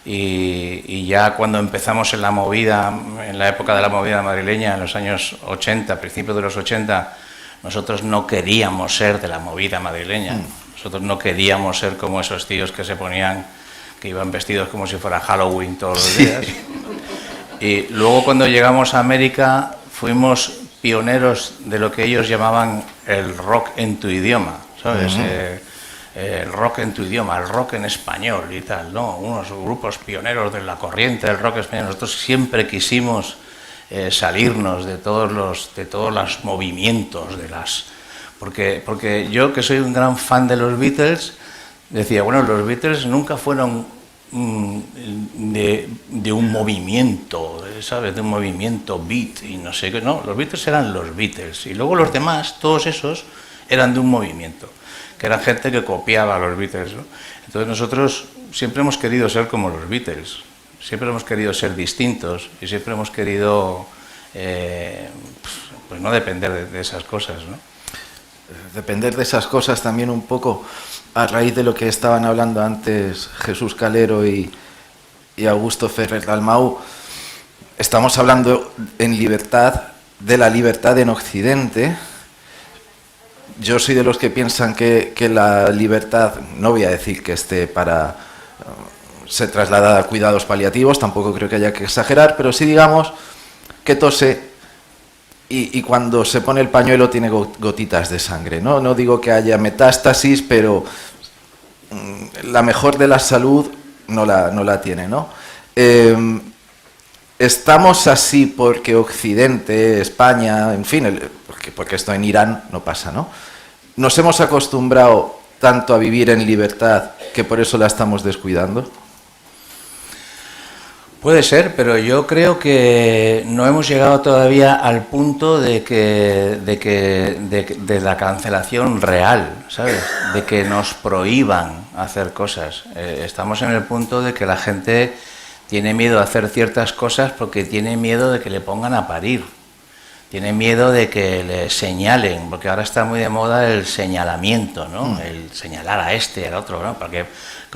Speaker 7: y ya cuando empezamos en la movida, en la época de la movida madrileña, en los años 80, principios de los 80, nosotros no queríamos ser de la movida madrileña, nosotros no queríamos ser como esos tíos que que iban vestidos como si fuera Halloween todos los días. Y luego cuando llegamos a América fuimos pioneros de lo que ellos llamaban el rock en tu idioma, ¿sabes? El rock en tu idioma, el rock en español y tal, ¿no? Unos grupos pioneros de la corriente del rock español. Nosotros siempre quisimos salirnos de todos los movimientos, porque yo, que soy un gran fan de los Beatles, decía, bueno, los Beatles nunca fueron de un movimiento, ¿sabes? De un movimiento beat y no sé qué, no, los Beatles eran los Beatles y luego los demás, todos esos, eran de un movimiento, que era gente que copiaba a los Beatles, ¿no? Entonces nosotros siempre hemos querido ser como los Beatles, siempre hemos querido ser distintos y siempre hemos querido pues no depender de esas cosas, ¿no?
Speaker 6: Depender de esas cosas también un poco a raíz de lo que estaban hablando antes Jesús Calero y Augusto Ferrer Dalmau. Estamos hablando en libertad, de la libertad en Occidente. Yo soy de los que piensan que la libertad, no voy a decir que esté para ser trasladada a cuidados paliativos, tampoco creo que haya que exagerar, pero sí digamos que tose y cuando se pone el pañuelo tiene gotitas de sangre, ¿no? No digo que haya metástasis, pero la mejor de la salud no la tiene, ¿no? Estamos así porque Occidente, España, en fin, porque esto en Irán no pasa, ¿no? Nos hemos acostumbrado tanto a vivir en libertad que por eso la estamos descuidando.
Speaker 7: Puede ser, pero yo creo que no hemos llegado todavía al punto de la cancelación real, ¿sabes? De que nos prohíban hacer cosas. Estamos en el punto de que la gente tiene miedo a hacer ciertas cosas porque tiene miedo de que le pongan a parir. Tiene miedo de que le señalen, porque ahora está muy de moda el señalamiento, ¿no? El señalar a este y al otro, ¿no?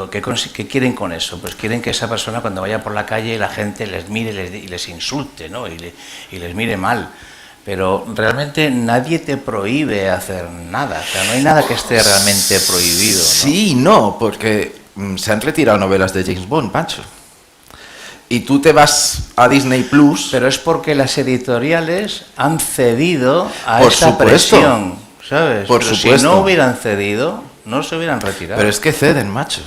Speaker 7: ¿Qué quieren con eso? Pues quieren que esa persona cuando vaya por la calle la gente les mire y les insulte, ¿no? Y les mire mal. Pero realmente nadie te prohíbe hacer nada, o sea, no hay nada que esté realmente prohibido, ¿no?
Speaker 6: Sí, no, porque se han retirado novelas de James Bond, Pancho. Y tú te vas a Disney Plus.
Speaker 7: Pero es porque las editoriales han cedido a esa presión, ¿sabes?
Speaker 6: Por supuesto.
Speaker 7: Si no hubieran cedido, no se hubieran retirado.
Speaker 6: Pero es que ceden, macho.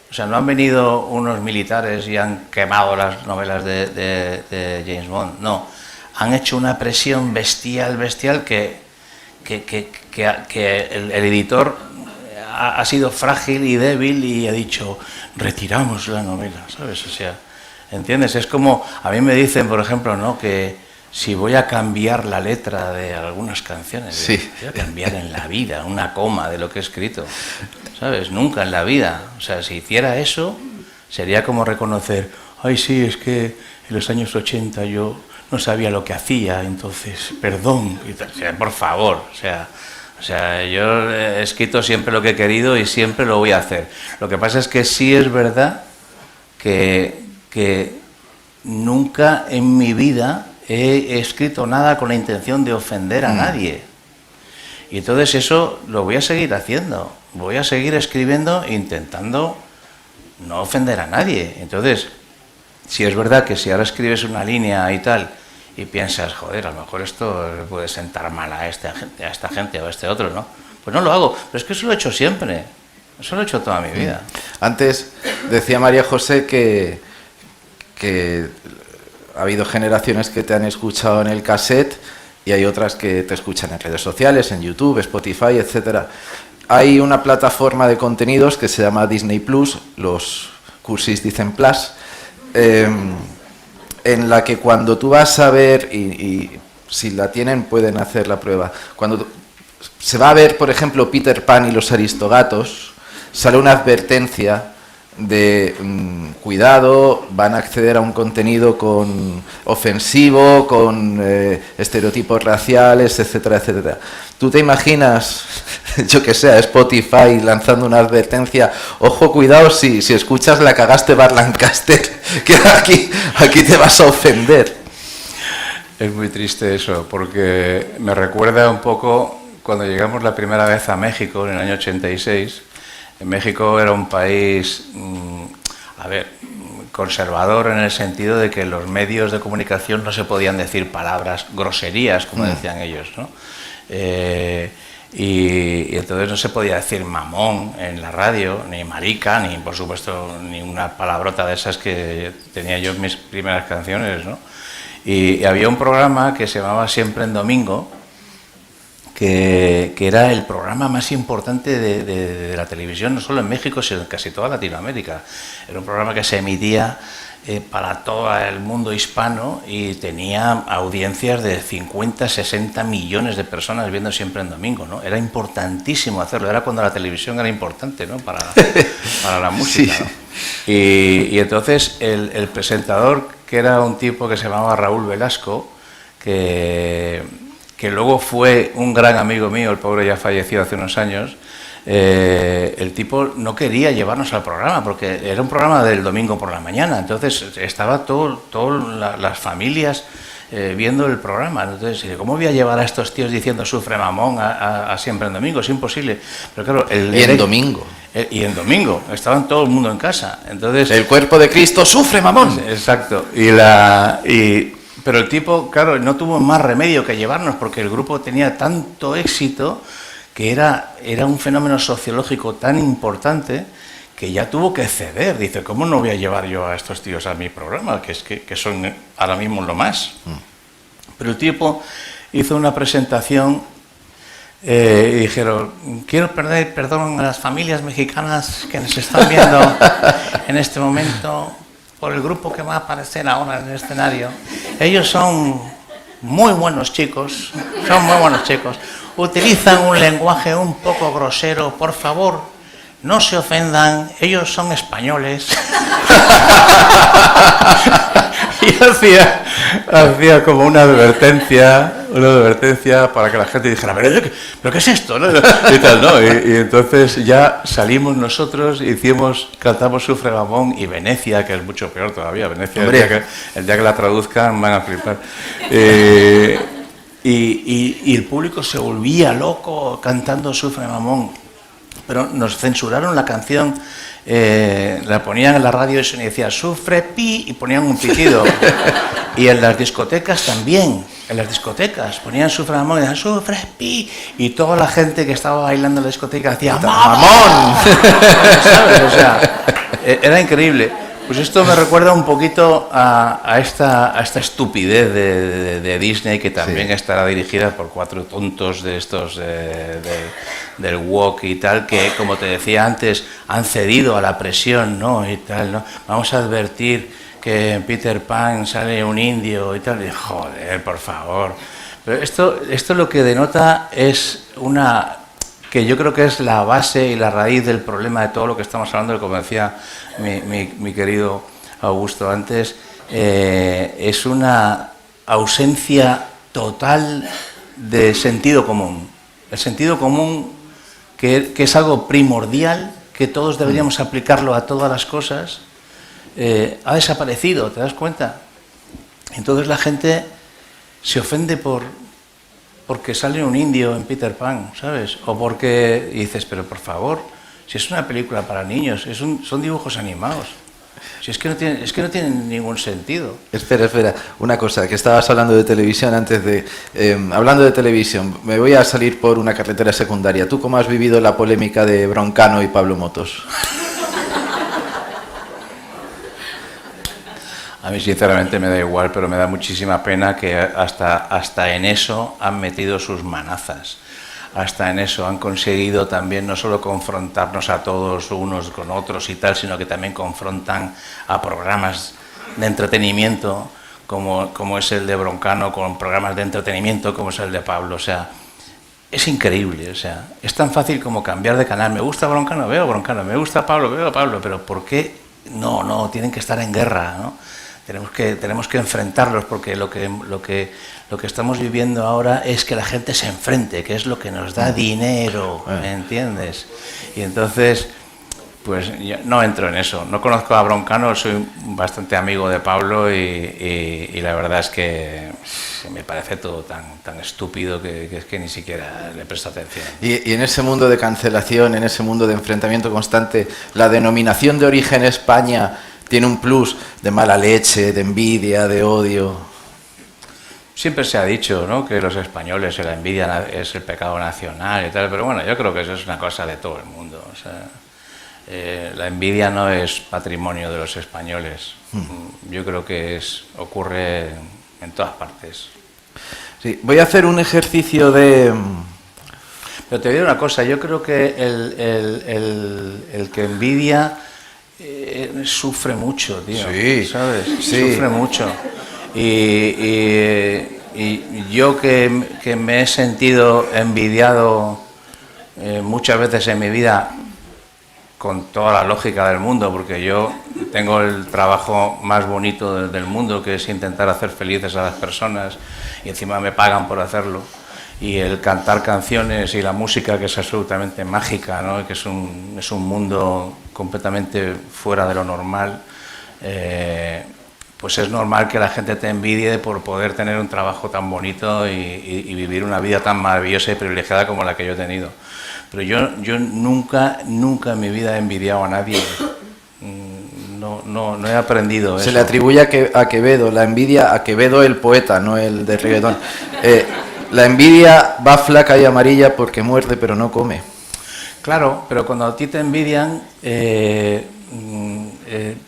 Speaker 7: O sea, no han venido unos militares y han quemado las novelas de James Bond. No, han hecho una presión bestial que el editor ha sido frágil y débil y ha dicho, retiramos la novela, ¿sabes? O sea, ¿entiendes? Es como, a mí me dicen, por ejemplo, ¿no? Que si voy a cambiar la letra de algunas canciones,
Speaker 6: sí.
Speaker 7: Voy a cambiar en la vida una coma de lo que he escrito, ¿sabes? Nunca en la vida. O sea, si hiciera eso, sería como reconocer, ay, sí, es que en los años 80 yo no sabía lo que hacía, entonces, perdón. O sea, por favor, o sea, yo he escrito siempre lo que he querido y siempre lo voy a hacer. Lo que pasa es que sí es verdad que nunca en mi vida he escrito nada con la intención de ofender a nadie. Y entonces eso lo voy a seguir haciendo. Voy a seguir escribiendo intentando no ofender a nadie. Entonces, si es verdad que si ahora escribes una línea y tal y piensas, joder, a lo mejor esto puede sentar mal a esta gente o a este otro, ¿no? Pues no lo hago. Pero es que eso lo he hecho siempre. Eso lo he hecho toda mi vida.
Speaker 6: Antes decía María José que ha habido generaciones que te han escuchado en el cassette y hay otras que te escuchan en redes sociales, en YouTube, Spotify, etcétera. Hay una plataforma de contenidos que se llama Disney Plus, los cursis dicen Plus, en la que cuando tú vas a ver, y si la tienen pueden hacer la prueba, cuando se va a ver, por ejemplo, Peter Pan y los Aristogatos, sale una advertencia de cuidado, van a acceder a un contenido ofensivo, con estereotipos raciales, etcétera, etcétera. ¿Tú te imaginas, yo que sé, a Spotify lanzando una advertencia? Ojo, cuidado, si escuchas La cagaste Bart Lancaster, que aquí te vas a ofender.
Speaker 7: Es muy triste eso, porque me recuerda un poco cuando llegamos la primera vez a México, en el año 86. México era un país, conservador en el sentido de que los medios de comunicación no se podían decir palabras groserías, como decían ellos, ¿no? Y entonces no se podía decir mamón en la radio, ni marica, ni por supuesto ni una palabrota de esas que tenía yo en mis primeras canciones, ¿no? Y había un programa que se llamaba Siempre en Domingo, que era el programa más importante de la televisión, no solo en México, sino en casi toda Latinoamérica. Era un programa que se emitía para todo el mundo hispano y tenía audiencias de 50, 60 millones de personas viendo Siempre en Domingo, ¿no? Era importantísimo hacerlo, era cuando la televisión era importante, ¿no? para la música, ¿no? Y entonces el presentador, que era un tipo que se llamaba Raúl Velasco, que luego fue un gran amigo mío, el pobre ya fallecido hace unos años, el tipo no quería llevarnos al programa, porque era un programa del domingo por la mañana, entonces estaba todas las familias viendo el programa. Entonces, ¿cómo voy a llevar a estos tíos diciendo sufre mamón a Siempre en Domingo? Es imposible. Pero claro,
Speaker 6: y en domingo.
Speaker 7: Y en domingo, estaban todo el mundo en casa. Entonces,
Speaker 6: el cuerpo de Cristo sufre mamón.
Speaker 7: Exacto. Pero el tipo, claro, no tuvo más remedio que llevarnos, porque el grupo tenía tanto éxito que era un fenómeno sociológico tan importante que ya tuvo que ceder. Dice, ¿cómo no voy a llevar yo a estos tíos a mi programa? Que son ahora mismo lo más. Pero el tipo hizo una presentación y dijeron, quiero pedir perdón a las familias mexicanas que nos están viendo en este momento por el grupo que va a aparecer ahora en el escenario. Ellos son muy buenos chicos, utilizan un lenguaje un poco grosero, por favor, no se ofendan, ellos son españoles. Y hacía como una advertencia para que la gente dijera, ¿pero qué es esto? ¿No? Y tal, ¿no? Y entonces ya salimos nosotros, cantamos Sufre Mamón y Venecia, que es mucho peor todavía. Venecia, el día que la traduzcan van a flipar. Y el público se volvía loco cantando Sufre Mamón. Pero nos censuraron la canción, la ponían en la radio y se decía sufre pi y ponían un pitido. Y en las discotecas también, ponían Sufre Mamón y decían sufre pi, y toda la gente que estaba bailando en la discoteca decía ¡mamón! ¿Sabes? O sea, era increíble. Pues esto me recuerda un poquito a esta estupidez de Disney, que también estará dirigida por 4 tontos de estos del woke y tal, que, como te decía antes, han cedido a la presión, ¿no? Y tal, ¿no? Vamos a advertir que en Peter Pan sale un indio y tal. Y, joder, por favor. Pero esto lo que denota es que yo creo que es la base y la raíz del problema de todo lo que estamos hablando, como decía mi querido Augusto antes, es una ausencia total de sentido común. El sentido común, que es algo primordial, que todos deberíamos aplicarlo a todas las cosas, ha desaparecido, ¿te das cuenta? Entonces la gente se ofende porque sale un indio en Peter Pan, ¿sabes? O porque dices, pero por favor, si es una película para niños, son dibujos animados. Si es que no tienen ningún sentido.
Speaker 6: Espera, una cosa, que estabas hablando de televisión antes de... hablando de televisión, me voy a salir por una carretera secundaria. ¿Tú cómo has vivido la polémica de Broncano y Pablo Motos?
Speaker 7: A mí sinceramente me da igual, pero me da muchísima pena que hasta en eso han metido sus manazas. Hasta en eso han conseguido también no solo confrontarnos a todos unos con otros y tal, sino que también confrontan a programas de entretenimiento como es el de Broncano, con programas de entretenimiento como es el de Pablo. O sea, es increíble. O sea, es tan fácil como cambiar de canal. Me gusta Broncano, veo Broncano. Me gusta Pablo, veo Pablo. Pero ¿por qué? No, tienen que estar en guerra, ¿no? Tenemos que enfrentarlos, porque lo que estamos viviendo ahora es que la gente se enfrente, que es lo que nos da dinero, ¿me entiendes? Y entonces, pues yo no entro en eso. No conozco a Broncano, soy bastante amigo de Pablo y la verdad es que me parece todo tan estúpido que es que ni siquiera le presto atención.
Speaker 6: Y en ese mundo de cancelación, en ese mundo de enfrentamiento constante, la denominación de origen España tiene un plus de mala leche, de envidia, de odio.
Speaker 7: Siempre se ha dicho, ¿no?, que los españoles, la envidia es el pecado nacional y tal, pero bueno, yo creo que eso es una cosa de todo el mundo. O sea, la envidia no es patrimonio de los españoles. Yo creo que ocurre en todas partes.
Speaker 6: Sí, voy a hacer un ejercicio de...
Speaker 7: Pero te digo una cosa, yo creo que el que envidia sufre mucho, tío.
Speaker 6: Sí,
Speaker 7: ¿sabes?
Speaker 6: Sí.
Speaker 7: Sufre mucho. Y yo que me he sentido envidiado muchas veces en mi vida, con toda la lógica del mundo, porque yo tengo el trabajo más bonito del mundo, que es intentar hacer felices a las personas, y encima me pagan por hacerlo. Y el cantar canciones y la música, que es absolutamente mágica, ¿no?, que es un mundo completamente fuera de lo normal, pues es normal que la gente te envidie por poder tener un trabajo tan bonito y vivir una vida tan maravillosa y privilegiada como la que yo he tenido. Pero yo nunca en mi vida he envidiado a nadie. No he aprendido eso.
Speaker 6: Se le atribuye a Quevedo, la envidia a Quevedo el poeta, no el de reggaetón. La envidia va flaca y amarilla porque muerde pero no come.
Speaker 7: Claro, pero cuando a ti te envidian,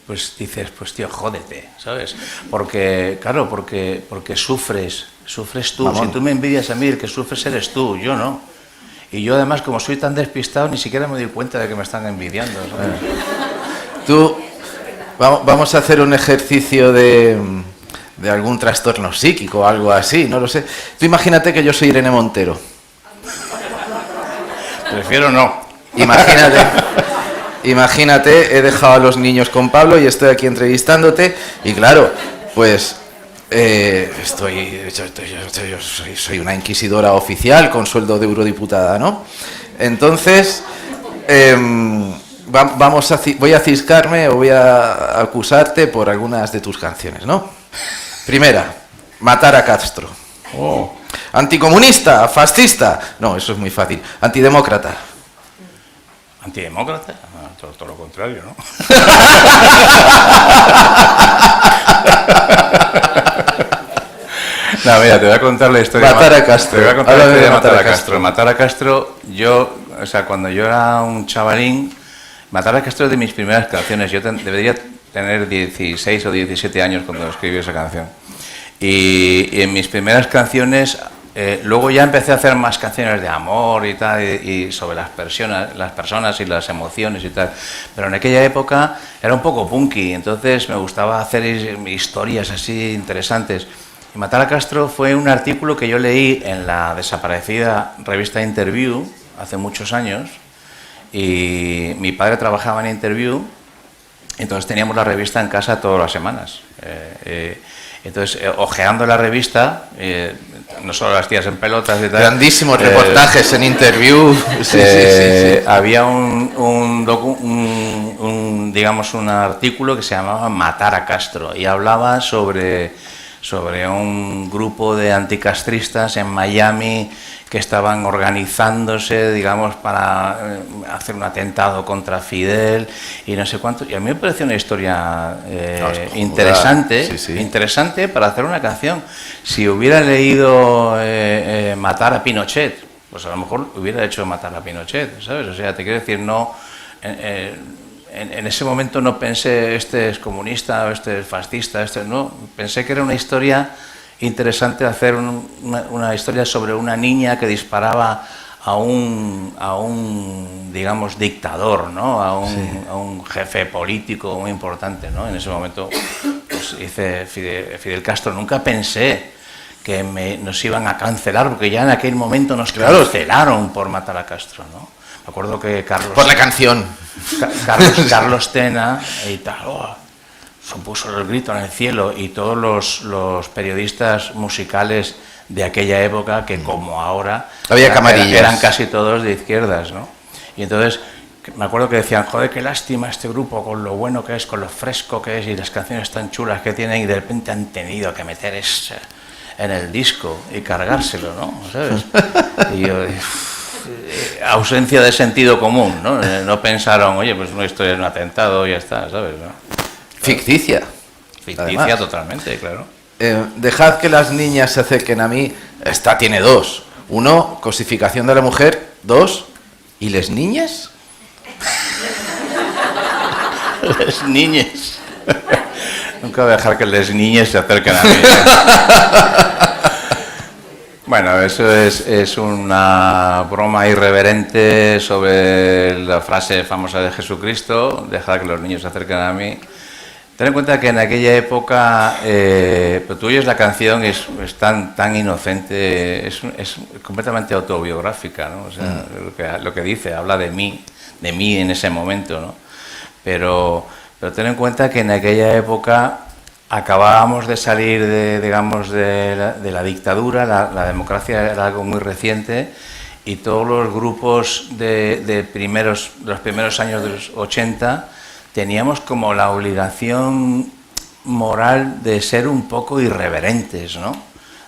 Speaker 7: pues dices, pues tío, jódete, ¿sabes? Porque sufres tú.
Speaker 6: Mamón.
Speaker 7: Si tú me envidias a mí, el que sufres eres tú, yo no. Y yo además, como soy tan despistado, ni siquiera me doy cuenta de que me están envidiando, ¿sabes?
Speaker 6: Vamos a hacer un ejercicio de algún trastorno psíquico o algo así, no lo sé. Tú imagínate que yo soy Irene Montero.
Speaker 7: Prefiero no.
Speaker 6: Imagínate, he dejado a los niños con Pablo y estoy aquí entrevistándote y claro, pues soy una inquisidora oficial con sueldo de eurodiputada, ¿no? Entonces, voy a ciscarme o voy a acusarte por algunas de tus canciones, ¿no? Primera, Matar a Castro.
Speaker 7: Oh.
Speaker 6: Anticomunista, fascista. No, eso es muy fácil. Antidemócrata.
Speaker 7: ¿Antidemócrata? Todo lo contrario, ¿no? No, mira, te voy a contar la historia.
Speaker 6: Matar a Castro.
Speaker 7: Te voy a contar la historia de Matar a Castro. Matar a Castro, cuando yo era un chavalín, Matar a Castro es de mis primeras canciones. Yo debería tener 16 o 17 años cuando escribí esa canción. Y en mis primeras canciones, luego ya empecé a hacer más canciones de amor y tal, y sobre las personas y las emociones y tal. Pero en aquella época era un poco punky, entonces me gustaba hacer historias así interesantes. Y Matar a Castro fue un artículo que yo leí en la desaparecida revista Interview hace muchos años, y mi padre trabajaba en Interview, entonces teníamos la revista en casa todas las semanas. Entonces, ojeando la revista, no solo las tías en pelotas y tal...
Speaker 6: Grandísimos reportajes en Interview. Sí.
Speaker 7: Había digamos, un artículo que se llamaba Matar a Castro, y hablaba sobre un grupo de anticastristas en Miami que estaban organizándose, digamos, para hacer un atentado contra Fidel y no sé cuánto. Y a mí me pareció una historia interesante para hacer una canción. Si hubiera leído Matar a Pinochet, pues a lo mejor hubiera hecho Matar a Pinochet, ¿sabes? O sea, te quiero decir, no... en ese momento no pensé este es comunista o este es fascista, no, pensé que era una historia interesante hacer una historia sobre una niña que disparaba a un digamos, dictador, ¿no? a un jefe político muy importante, ¿no? En ese momento pues, hice Fidel Castro. Nunca pensé que nos iban a cancelar, porque ya en aquel momento nos cancelaron por matar a Castro, ¿no? Me acuerdo que Carlos...
Speaker 6: Por la canción.
Speaker 7: Carlos Tena y tal, se puso el grito en el cielo, y todos los periodistas musicales de aquella época, que como ahora
Speaker 6: había camarillas,
Speaker 7: eran casi todos de izquierdas, ¿no? Y entonces me acuerdo que decían, joder, qué lástima este grupo, con lo bueno que es, con lo fresco que es, y las canciones tan chulas que tienen, y de repente han tenido que meter eso en el disco y cargárselo, ¿no? ¿Sabes? Y yo, ausencia de sentido común, ¿no? No pensaron, oye, pues una historia de un atentado y ya está, ¿sabes? ¿No?
Speaker 6: Ficticia.
Speaker 7: Ficticia,
Speaker 6: además.
Speaker 7: totalmente, claro.
Speaker 6: Dejad que las niñas se acerquen a mí. Esta tiene dos. Uno, cosificación de la mujer. Dos, ¿y les niñas?
Speaker 7: Les niñes. Nunca voy a dejar que les niñes se acerquen a mí. Bueno, eso es una broma irreverente sobre la frase famosa de Jesucristo, dejar que los niños se acerquen a mí. Ten en cuenta que en aquella época, pero tú oyes la canción, es tan inocente, es completamente autobiográfica, ¿no? O sea, lo que dice, habla de mí en ese momento, ¿no? Pero ten en cuenta que en aquella época acabábamos de salir de la dictadura, la democracia era algo muy reciente, y todos los grupos de los primeros años de los 80 teníamos como la obligación moral de ser un poco irreverentes, ¿no?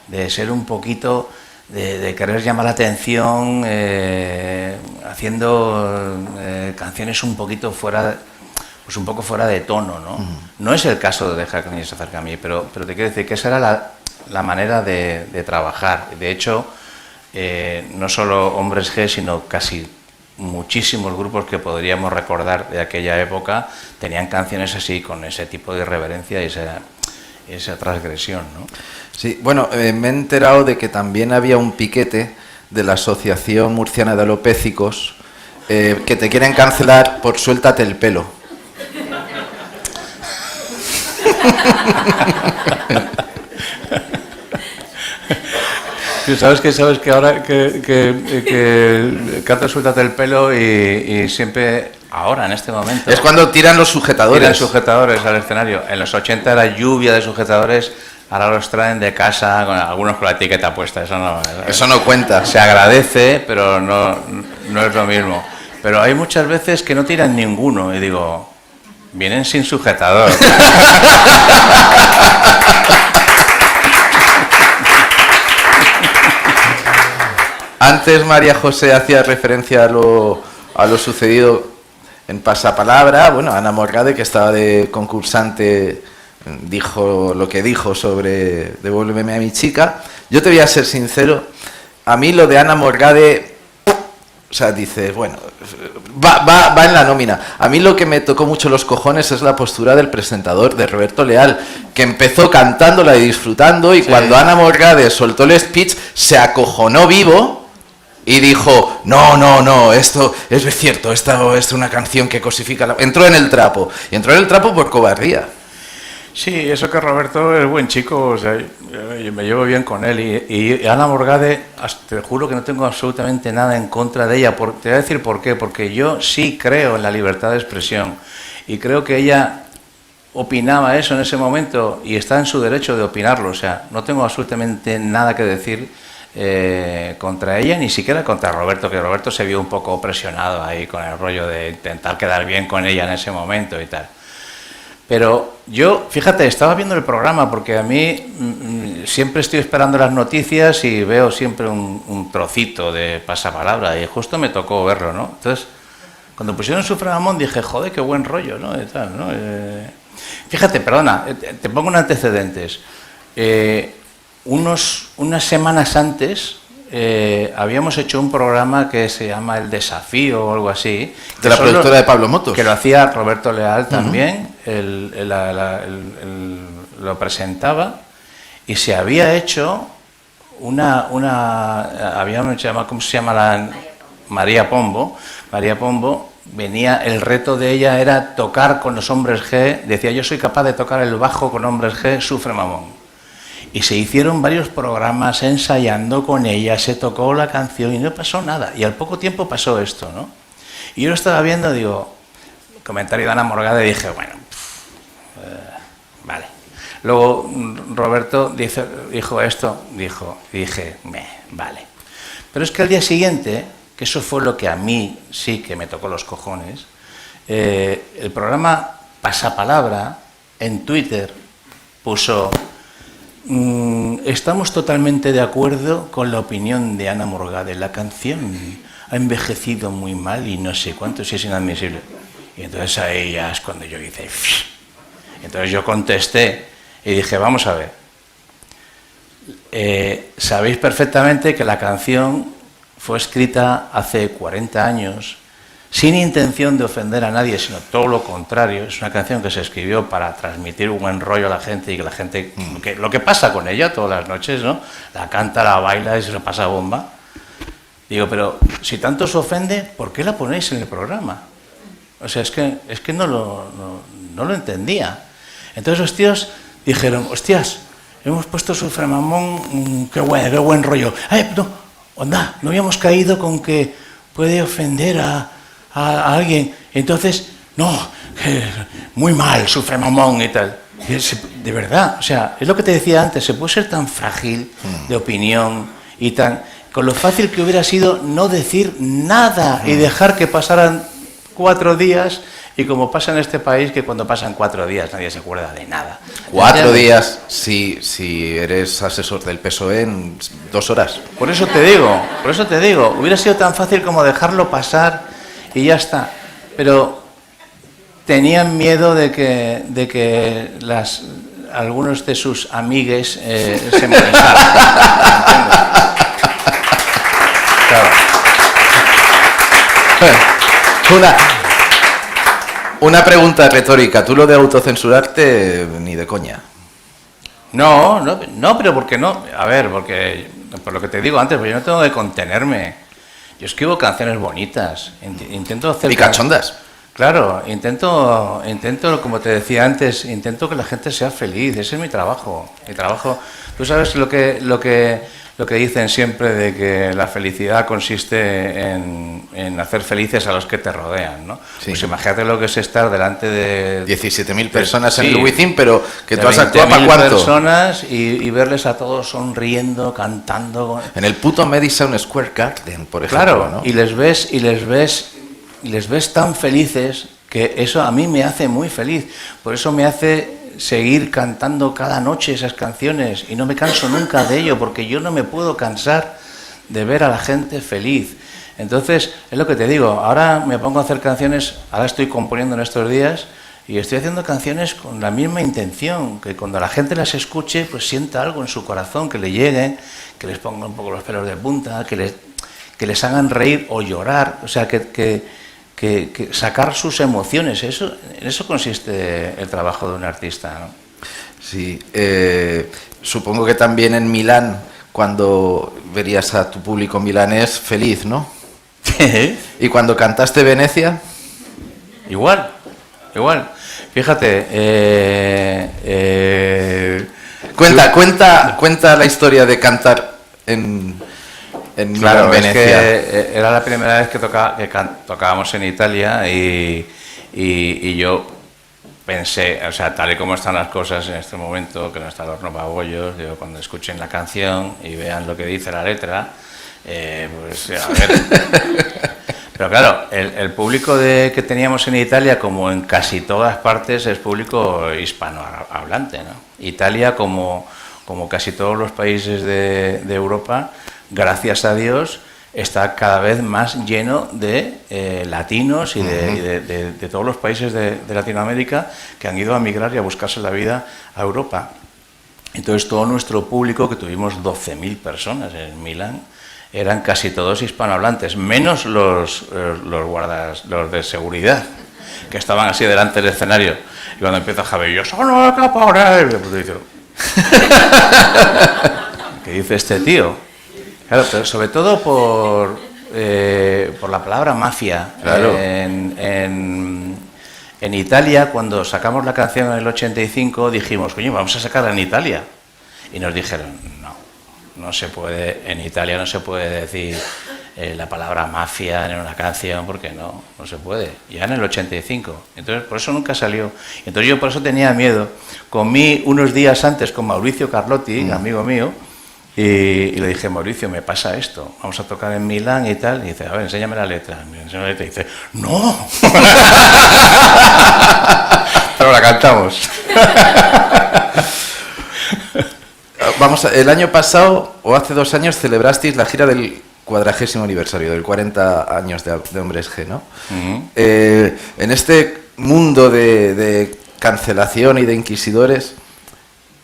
Speaker 7: De ser un poquito, de querer llamar la atención, haciendo canciones un poquito fuera de tono, ¿no? No es el caso de dejar que nadie se acerque a mí, pero te quiero decir que esa era la manera de trabajar. De hecho, no solo Hombres G, sino casi muchísimos grupos que podríamos recordar de aquella época tenían canciones así, con ese tipo de irreverencia y esa transgresión, ¿no?
Speaker 6: Sí, bueno, me he enterado de que también había un piquete de la Asociación Murciana de Alopécicos que te quieren cancelar por suéltate el pelo.
Speaker 7: Sabes que ahora que cantas suéltate el pelo y siempre, ahora en este momento...
Speaker 6: Es cuando tiran los sujetadores.
Speaker 7: Tiran sujetadores al escenario. En los 80 era lluvia de sujetadores, ahora los traen de casa, algunos con la etiqueta puesta.
Speaker 6: Eso no cuenta.
Speaker 7: Se agradece, pero no es lo mismo. Pero hay muchas veces que no tiran ninguno y digo, vienen sin sujetador.
Speaker 6: Antes María José hacía referencia a lo sucedido en Pasapalabra. Bueno, Ana Morgade, que estaba de concursante, dijo lo que dijo sobre Devuélveme a mi chica. Yo te voy a ser sincero, a mí lo de Ana Morgade, o sea, dices, bueno, va en la nómina. A mí lo que me tocó mucho los cojones es la postura del presentador, de Roberto Leal, que empezó cantándola y disfrutando, y sí, cuando Ana Morgade soltó el speech, se acojonó vivo y dijo, no, esto es cierto, esta es una canción que cosifica... Entró en el trapo, y entró en el trapo por cobardía.
Speaker 7: Sí, eso que Roberto es buen chico, o sea, yo me llevo bien con él, y Ana Morgade, te juro que no tengo absolutamente nada en contra de ella. Te voy a decir por qué, porque yo sí creo en la libertad de expresión, y creo que ella opinaba eso en ese momento, y está en su derecho de opinarlo, o sea, no tengo absolutamente nada que decir contra ella, ni siquiera contra Roberto, que Roberto se vio un poco presionado ahí con el rollo de intentar quedar bien con ella en ese momento y tal. Pero yo, fíjate, estaba viendo el programa porque a mí siempre estoy esperando las noticias y veo siempre un trocito de Pasapalabra, y justo me tocó verlo, ¿no? Entonces, cuando pusieron Sufragamón dije, joder, qué buen rollo, ¿no? Y tal, ¿no? Fíjate, perdona, te pongo un antecedentes. Unas semanas antes, habíamos hecho un programa que se llama El Desafío o algo así.
Speaker 6: De la productora de Pablo Motos.
Speaker 7: Que lo hacía Roberto Leal también, lo presentaba, y se había hecho habíamos llamado, ¿cómo se llama? María Pombo. María Pombo venía, el reto de ella era tocar con los hombres G, decía, yo soy capaz de tocar el bajo con hombres G, sufre mamón. Y se hicieron varios programas ensayando con ella, se tocó la canción y no pasó nada. Y al poco tiempo pasó esto, ¿no? Y yo lo estaba viendo, digo, comentario de Ana Morgade, y dije, bueno, vale. Luego Roberto dijo esto, y dije, vale. Pero es que al día siguiente, que eso fue lo que a mí sí que me tocó los cojones, el programa Pasapalabra en Twitter puso... estamos totalmente de acuerdo con la opinión de Ana Morgade. La canción ha envejecido muy mal y no sé cuánto, si es inadmisible. Y entonces ahí ya es cuando yo hice... Entonces yo contesté y dije, vamos a ver. Sabéis perfectamente que la canción fue escrita hace 40 años sin intención de ofender a nadie, sino todo lo contrario. Es una canción que se escribió para transmitir un buen rollo a la gente y que la gente, lo que pasa con ella todas las noches, ¿no? La canta, la baila y se la pasa bomba. Digo, pero si tanto os ofende, ¿por qué la ponéis en el programa? O sea, es que no lo entendía. Entonces los tíos dijeron, hostias, hemos puesto Sufre Mamón, qué buen rollo. No, onda, no habíamos caído con que puede ofender a alguien. Entonces, no, muy mal, Sufre Mamón y tal. De verdad, o sea, es lo que te decía antes, se puede ser tan frágil de opinión y tan... Con lo fácil que hubiera sido no decir nada y dejar que pasaran 4 días, y como pasa en este país, que cuando pasan 4 días nadie se acuerda de nada.
Speaker 6: 4 días, si eres asesor del PSOE, en 2 horas.
Speaker 7: Por eso te digo, hubiera sido tan fácil como dejarlo pasar y ya está. Pero tenían miedo de que algunos de sus amigues se molestaran. Claro.
Speaker 6: Una pregunta retórica. ¿Tú lo de autocensurarte ni de coña?
Speaker 7: No, pero ¿por qué no? A ver, porque por lo que te digo antes, pues yo no tengo que contenerme. Yo escribo canciones bonitas, intento hacer...
Speaker 6: ¿Y cachondas?
Speaker 7: Claro, intento, como te decía antes, intento que la gente sea feliz. Ese es mi trabajo. Tú sabes lo que dicen siempre de que la felicidad consiste en hacer felices a los que te rodean, ¿no?
Speaker 6: Sí.
Speaker 7: Pues imagínate lo que es estar delante de
Speaker 6: 17.000 personas en
Speaker 7: sí,
Speaker 6: el Wizzing, pero que tú has
Speaker 7: 20.000
Speaker 6: actuado para cuánto.
Speaker 7: Personas y verles a todos sonriendo, cantando.
Speaker 6: En el puto Madison Square Garden, por ejemplo.
Speaker 7: Claro,
Speaker 6: ¿no?
Speaker 7: y les ves tan felices que eso a mí me hace muy feliz. Por eso me hace seguir cantando cada noche esas canciones y no me canso nunca de ello, porque yo no me puedo cansar de ver a la gente feliz. Entonces, es lo que te digo, ahora me pongo a hacer canciones, ahora estoy componiendo en estos días y estoy haciendo canciones con la misma intención, que cuando la gente las escuche, pues sienta algo en su corazón, que le lleguen, que les ponga un poco los pelos de punta, que les hagan reír o llorar, o sea, que sacar sus emociones. En eso consiste el trabajo de un artista, ¿no?
Speaker 6: Sí, supongo que también en Milán, cuando verías a tu público milanés feliz, ¿no? ¿Y cuando cantaste Venecia?
Speaker 7: Igual. Fíjate,
Speaker 6: cuenta la historia de cantar en
Speaker 7: claro,
Speaker 6: Venecia.
Speaker 7: Es que era la primera vez que tocábamos en Italia y yo pensé, o sea, tal y como están las cosas en este momento, que no están los romabollos, digo, cuando escuchen la canción y vean lo que dice la letra, pues a ver. Pero claro, el público que teníamos en Italia, como en casi todas partes, es público hispanohablante, ¿no? Italia, como casi todos los países de Europa, gracias a Dios, está cada vez más lleno de latinos y de todos los países de Latinoamérica que han ido a migrar y a buscarse la vida a Europa. Entonces todo nuestro público, que tuvimos 12.000 personas en Milán, eran casi todos hispanohablantes, menos los guardas, los de seguridad, que estaban así delante del escenario. Y cuando empieza Javier, yo sono el caporal, pues dice, ¿qué dice este tío? Claro, pero sobre todo por la palabra mafia.
Speaker 6: Claro.
Speaker 7: En Italia, cuando sacamos la canción en el 85, dijimos, coño, vamos a sacarla en Italia. Y nos dijeron, no se puede, en Italia no se puede decir la palabra mafia en una canción, porque no se puede. Ya en el 85. Entonces, por eso nunca salió. Entonces yo por eso tenía miedo. Comí unos días antes con Mauricio Carlotti, amigo mío, y le dije, Mauricio, me pasa esto, vamos a tocar en Milán y tal. Y dice, a ver, enséñame la letra. Me enseñó la letra y dice, ¡no! Pero la cantamos.
Speaker 6: Vamos, el año pasado, o hace 2 años, celebrasteis la gira del 40º aniversario, del 40 años de Hombres G, ¿no?
Speaker 7: Uh-huh.
Speaker 6: En este mundo de cancelación y de inquisidores,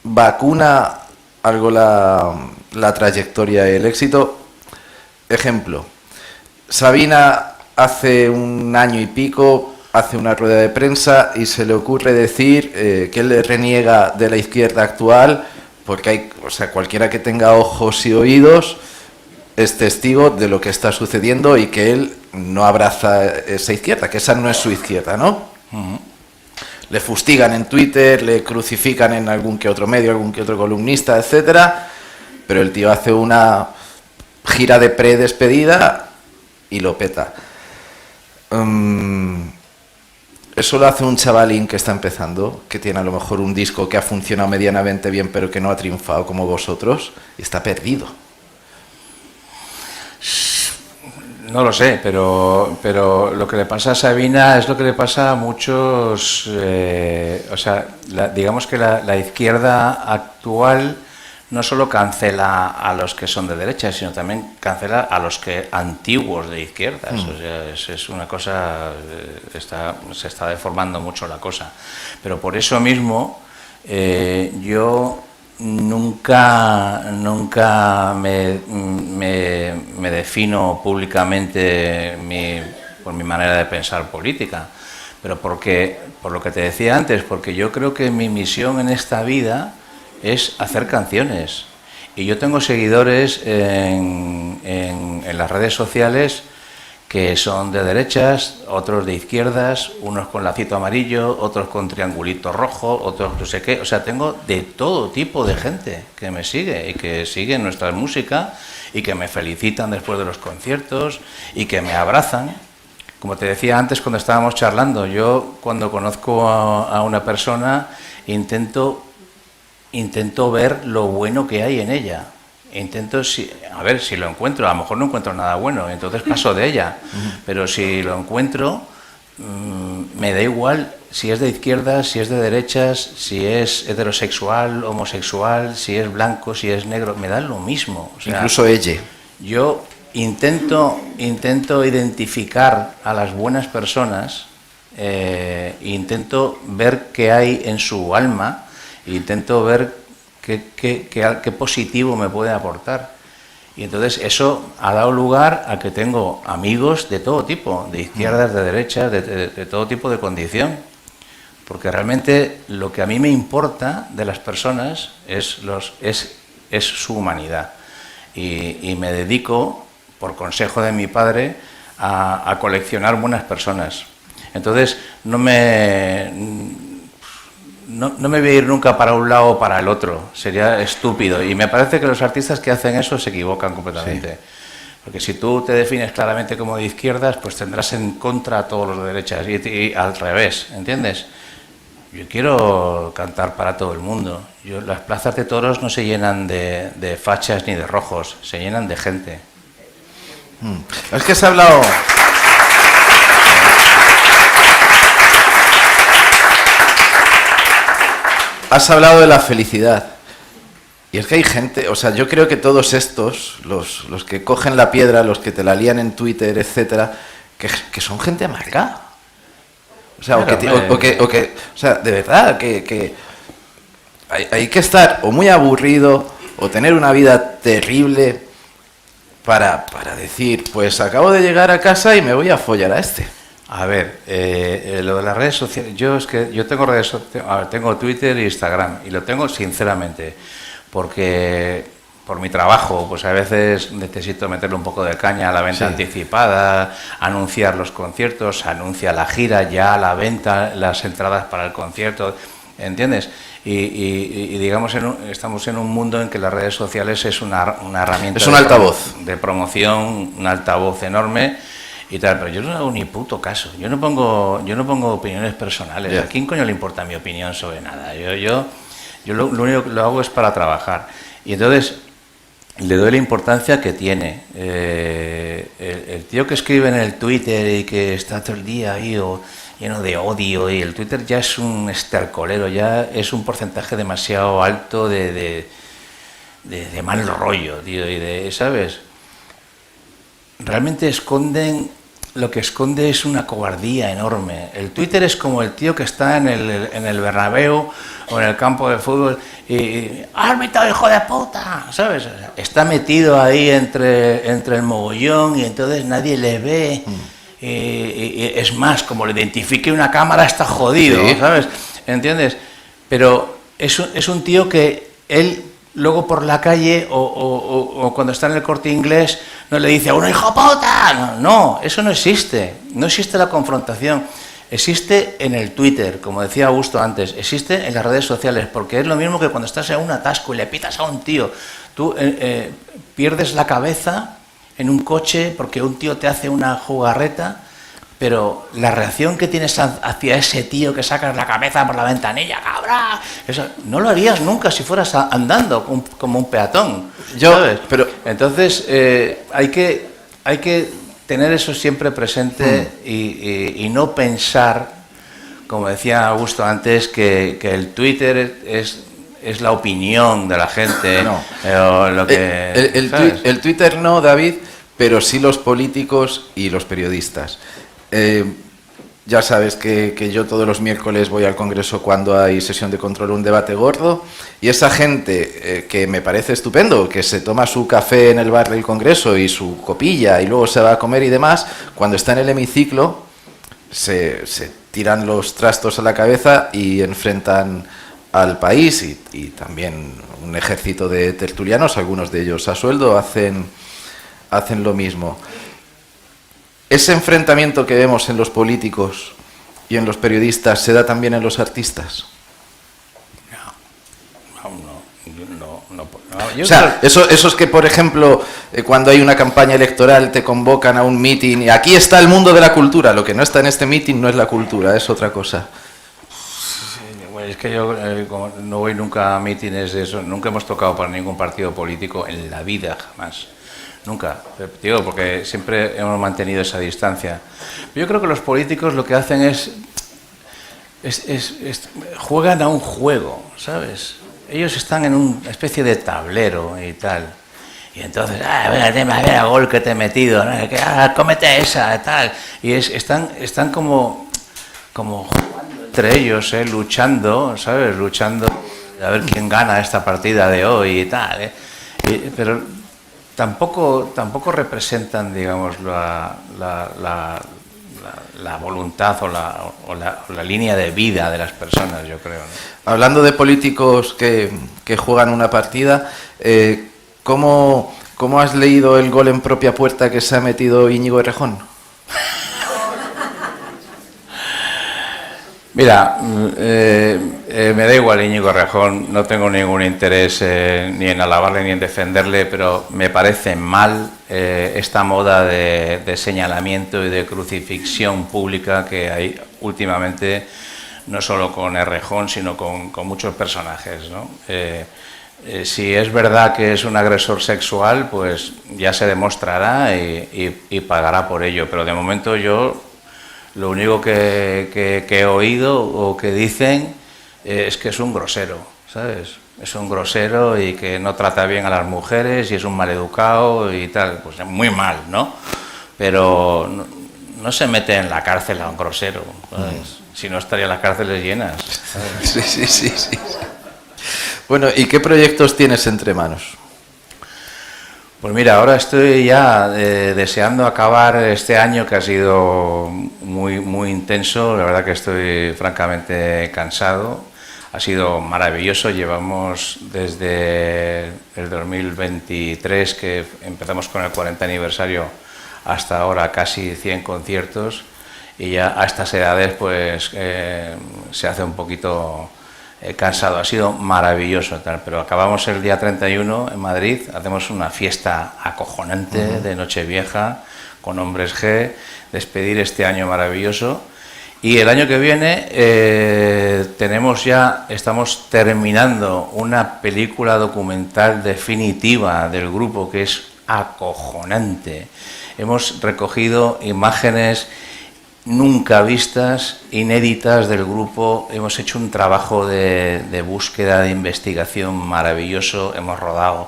Speaker 6: ¿vacuna algo la trayectoria y el éxito? Ejemplo, Sabina hace 1 año y pico hace una rueda de prensa y se le ocurre decir que él le reniega de la izquierda actual, porque cualquiera que tenga ojos y oídos es testigo de lo que está sucediendo y que él no abraza esa izquierda, que esa no es su izquierda, ¿no?
Speaker 7: Uh-huh.
Speaker 6: Le fustigan en Twitter, le crucifican en algún que otro medio, algún que otro columnista, etcétera, pero el tío hace una gira de pre-despedida y lo peta. Eso lo hace un chavalín que está empezando, que tiene a lo mejor un disco que ha funcionado medianamente bien, pero que no ha triunfado como vosotros, y está perdido.
Speaker 7: No lo sé, pero lo que le pasa a Sabina es lo que le pasa a muchos. Digamos que la izquierda actual no solo cancela a los que son de derecha, sino también cancela a los que antiguos de izquierdas. O sea, es una cosa, se está deformando mucho la cosa. Pero por eso mismo yo nunca me defino públicamente por mi manera de pensar política, pero por lo que te decía antes, porque yo creo que mi misión en esta vida es hacer canciones. Y yo tengo seguidores en las redes sociales que son de derechas, otros de izquierdas, unos con lacito amarillo, otros con triangulito rojo, otros no sé qué. O sea, tengo de todo tipo de gente que me sigue y que sigue nuestra música y que me felicitan después de los conciertos y que me abrazan. Como te decía antes cuando estábamos charlando, yo cuando conozco a una persona intento ver lo bueno que hay en ella. Intento, a ver si lo encuentro, a lo mejor no encuentro nada bueno, entonces paso de ella. Pero si lo encuentro, me da igual si es de izquierdas, si es de derechas, si es heterosexual, homosexual, si es blanco, si es negro, me da lo mismo. O sea,
Speaker 6: incluso ella.
Speaker 7: Yo intento identificar a las buenas personas, intento ver qué hay en su alma, intento ver qué positivo me puede aportar. Y entonces eso ha dado lugar a que tengo amigos de todo tipo, de izquierdas, de derechas, de todo tipo de condición. Porque realmente lo que a mí me importa de las personas es su humanidad. Y me dedico, por consejo de mi padre, a coleccionar buenas personas. Entonces no me voy a ir nunca para un lado o para el otro, sería estúpido. Y me parece que los artistas que hacen eso se equivocan completamente. Sí. Porque si tú te defines claramente como de izquierdas, pues tendrás en contra a todos los de derechas y al revés, ¿entiendes? Yo quiero cantar para todo el mundo. Las plazas de toros no se llenan de fachas ni de rojos, se llenan de gente.
Speaker 6: Es que se ha hablado... Has hablado de la felicidad. Y es que hay gente, o sea, yo creo que todos estos, los que cogen la piedra, los que te la lían en Twitter, etcétera, que son gente amarga. O sea, o sea, de verdad, que hay que estar o muy aburrido o tener una vida terrible para decir, pues acabo de llegar a casa y me voy a follar a este?
Speaker 7: A ver, lo de las redes sociales, yo tengo redes sociales, tengo Twitter e Instagram, y lo tengo sinceramente, porque por mi trabajo, pues a veces necesito meterle un poco de caña a la venta anticipada, anunciar los conciertos, anuncia la gira, ya la venta, las entradas para el concierto, ¿entiendes? Y digamos, estamos en un mundo en que las redes sociales es una herramienta,
Speaker 6: es un altavoz
Speaker 7: de promoción, un altavoz enorme y tal, pero yo no hago ni puto caso, yo no pongo opiniones personales. ¿A quién coño le importa mi opinión sobre nada? Yo lo único que lo hago es para trabajar, y entonces le doy la importancia que tiene. El tío que escribe en el Twitter y que está todo el día ahí lleno de odio, y el Twitter ya es un estercolero, ya es un porcentaje demasiado alto de mal rollo, tío, y ¿sabes? Realmente lo que esconde es una cobardía enorme. El Twitter es como el tío que está en el Bernabéu o en el campo de fútbol y ¡árbitro, hijo de puta! ¿Sabes? Está metido ahí entre el mogollón, y entonces nadie le ve. Y es más, como le identifique una cámara, está jodido, ¿sabes? ¿Entiendes? Pero es un tío que él luego por la calle o cuando está en el Corte Inglés no le dice a uno ¡hijo puta! No, eso no existe. No existe la confrontación. Existe en el Twitter, como decía Augusto antes, existe en las redes sociales, porque es lo mismo que cuando estás en un atasco y le pitas a un tío. Tú pierdes la cabeza en un coche porque un tío te hace una jugarreta, pero la reacción que tienes hacia ese tío que sacas la cabeza por la ventanilla, ¡cabrón! Eso no lo harías nunca si fueras andando como un peatón, ¿sabes? Pero entonces hay que tener eso siempre presente y no pensar, como decía Augusto antes, que el Twitter es la opinión de la gente.
Speaker 6: No.
Speaker 7: Lo que,
Speaker 6: el Twitter no, David, pero sí los políticos y los periodistas. Ya sabes que yo todos los miércoles voy al Congreso cuando hay sesión de control, un debate gordo, y esa gente que me parece estupendo, que se toma su café en el bar del Congreso y su copilla y luego se va a comer y demás, cuando está en el hemiciclo se tiran los trastos a la cabeza y enfrentan al país y también un ejército de tertulianos, algunos de ellos a sueldo, hacen lo mismo. ¿Ese enfrentamiento que vemos en los políticos y en los periodistas se da también en los artistas?
Speaker 7: No.
Speaker 6: O sea, esos que, por ejemplo, cuando hay una campaña electoral te convocan a un meeting y aquí está el mundo de la cultura, lo que no está en este meeting no es la cultura, es otra cosa.
Speaker 7: Es que yo como no voy nunca a mítines de eso, nunca hemos tocado para ningún partido político en la vida, jamás. Nunca, digo, porque siempre hemos mantenido esa distancia. Yo creo que los políticos lo que hacen es juegan a un juego, ¿sabes? Ellos están en una especie de tablero y tal. Y entonces, venga, gol que te he metido, ¿no? Cómete esa, tal. Y están como jugando entre ellos, luchando, ¿sabes? Luchando a ver quién gana esta partida de hoy y tal, pero tampoco representan, digamos, la voluntad o la línea de vida de las personas, yo creo, ¿no?
Speaker 6: Hablando de políticos que juegan una partida, ¿cómo has leído el gol en propia puerta que se ha metido Íñigo Errejón?
Speaker 7: Mira, me da igual Íñigo Errejón, no tengo ningún interés ni en alabarle ni en defenderle, pero me parece mal esta moda de señalamiento y de crucifixión pública que hay últimamente, no solo con Errejón, sino con muchos personajes, ¿no? Si es verdad que es un agresor sexual, pues ya se demostrará y pagará por ello, pero de momento yo lo único que he oído o que dicen es que es un grosero, ¿sabes? Es un grosero y que no trata bien a las mujeres y es un maleducado y tal, pues muy mal, ¿no? Pero no se mete en la cárcel a un grosero, ¿sabes? Si no estarían las cárceles llenas, ¿sabes?
Speaker 6: Sí. Bueno, ¿y qué proyectos tienes entre manos?
Speaker 7: Pues mira, ahora estoy ya deseando acabar este año que ha sido muy intenso. La verdad que estoy francamente cansado. Ha sido maravilloso. Llevamos desde el 2023, que empezamos con el 40 aniversario, hasta ahora casi 100 conciertos. Y ya a estas edades pues se hace un poquito cansado. Ha sido maravilloso, pero acabamos el día 31 en Madrid, hacemos una fiesta acojonante de Nochevieja con Hombres G, despedir este año maravilloso. Y el año que viene estamos terminando una película documental definitiva del grupo que es acojonante. Hemos recogido imágenes nunca vistas, inéditas del grupo. Hemos hecho un trabajo de búsqueda, de investigación maravilloso. Hemos rodado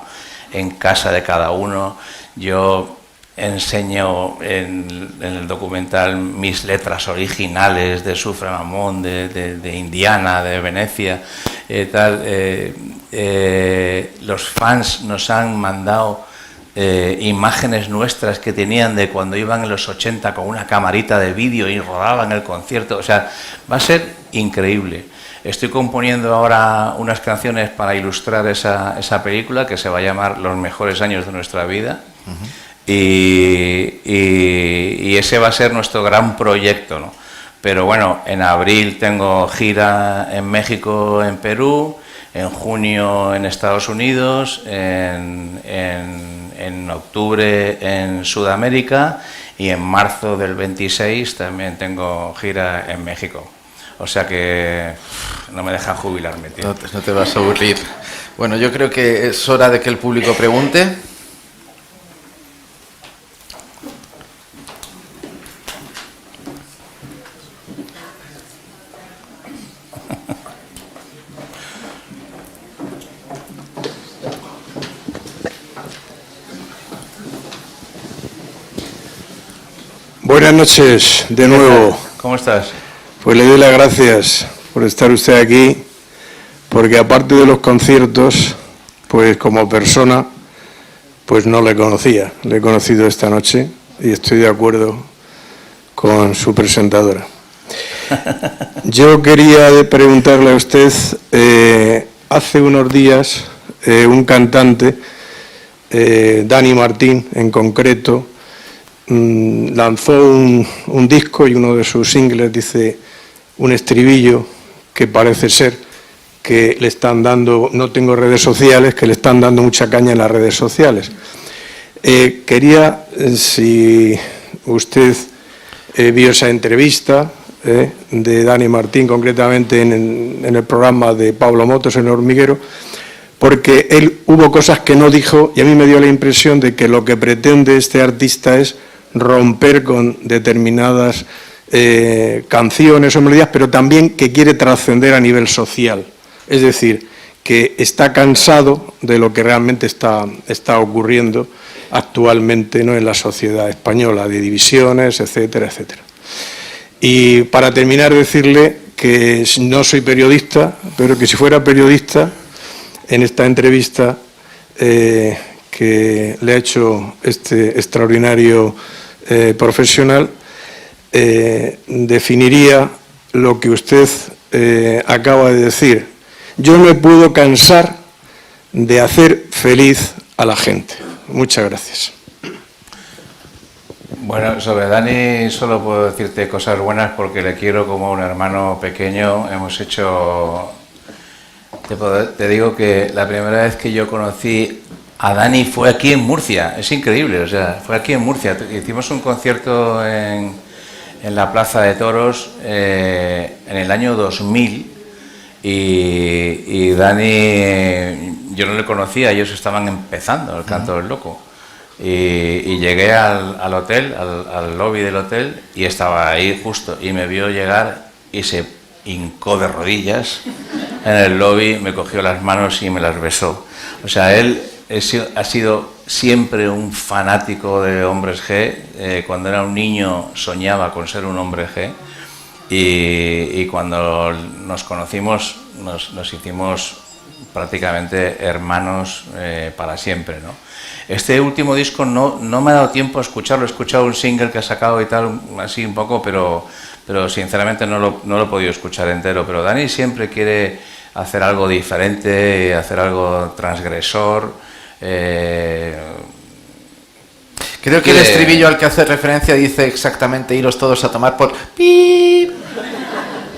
Speaker 7: en casa de cada uno. Yo enseño en el documental mis letras originales de Sufre Mamón, de Indiana, de Venecia, los fans nos han mandado imágenes nuestras que tenían de cuando iban en los 80 con una camarita de vídeo y rodaban el concierto. O sea, va a ser increíble. Estoy componiendo ahora unas canciones para ilustrar esa película, que se va a llamar Los mejores años de nuestra vida. Y ese va a ser nuestro gran proyecto, ¿no? Pero bueno, en abril tengo gira en México, en Perú, en junio en Estados Unidos, en octubre en Sudamérica, y en marzo del 26 también tengo gira en México. O sea que no me dejan jubilarme, tío.
Speaker 6: No te vas a aburrir. Bueno, yo creo que es hora de que el público pregunte.
Speaker 8: Buenas noches, de nuevo.
Speaker 7: ¿Cómo estás?
Speaker 8: Pues le doy las gracias por estar usted aquí, porque aparte de los conciertos, pues como persona, pues no le conocía. Le he conocido esta noche y estoy de acuerdo con su presentadora. Yo quería preguntarle a usted, hace unos días un cantante, Dani Martín en concreto, lanzó un disco, y uno de sus singles dice un estribillo que parece ser que le están dando, no tengo redes sociales, que le están dando mucha caña en las redes sociales. Quería, si usted vio esa entrevista de Dani Martín, concretamente en el programa de Pablo Motos, en El Hormiguero, porque él hubo cosas que no dijo, y a mí me dio la impresión de que lo que pretende este artista es romper con determinadas canciones o melodías, pero también que quiere trascender a nivel social. Es decir, que está cansado de lo que realmente está ocurriendo actualmente, ¿no?, en la sociedad española, de divisiones, etcétera, etcétera. Y para terminar, decirle que no soy periodista, pero que si fuera periodista, en esta entrevista que le ha hecho este extraordinario profesional, definiría lo que usted acaba de decir. Yo no me puedo cansar de hacer feliz a la gente. Muchas gracias.
Speaker 7: Bueno, sobre Dani solo puedo decirte cosas buenas porque le quiero como un hermano pequeño. Hemos hecho... Te digo que la primera vez que yo conocí a Dani fue aquí en Murcia. Es increíble, o sea, fue aquí en Murcia. Hicimos un concierto en la Plaza de Toros en el año 2000 y Dani, yo no le conocía, ellos estaban empezando el Canto del Loco. Y llegué al hotel, al lobby del hotel, y estaba ahí justo, y me vio llegar y se hincó de rodillas en el lobby, me cogió las manos y me las besó. O sea, él ha sido siempre un fanático de Hombres G. Cuando era un niño soñaba con ser un hombre G, y cuando nos conocimos nos hicimos prácticamente hermanos para siempre, ¿no? Este último disco no me ha dado tiempo a escucharlo, he escuchado un single que ha sacado y tal, así un poco, pero sinceramente no lo he podido escuchar entero. Pero Dani siempre quiere hacer algo diferente, hacer algo transgresor.
Speaker 6: Creo que el estribillo al que hace referencia dice exactamente iros todos a tomar por pip.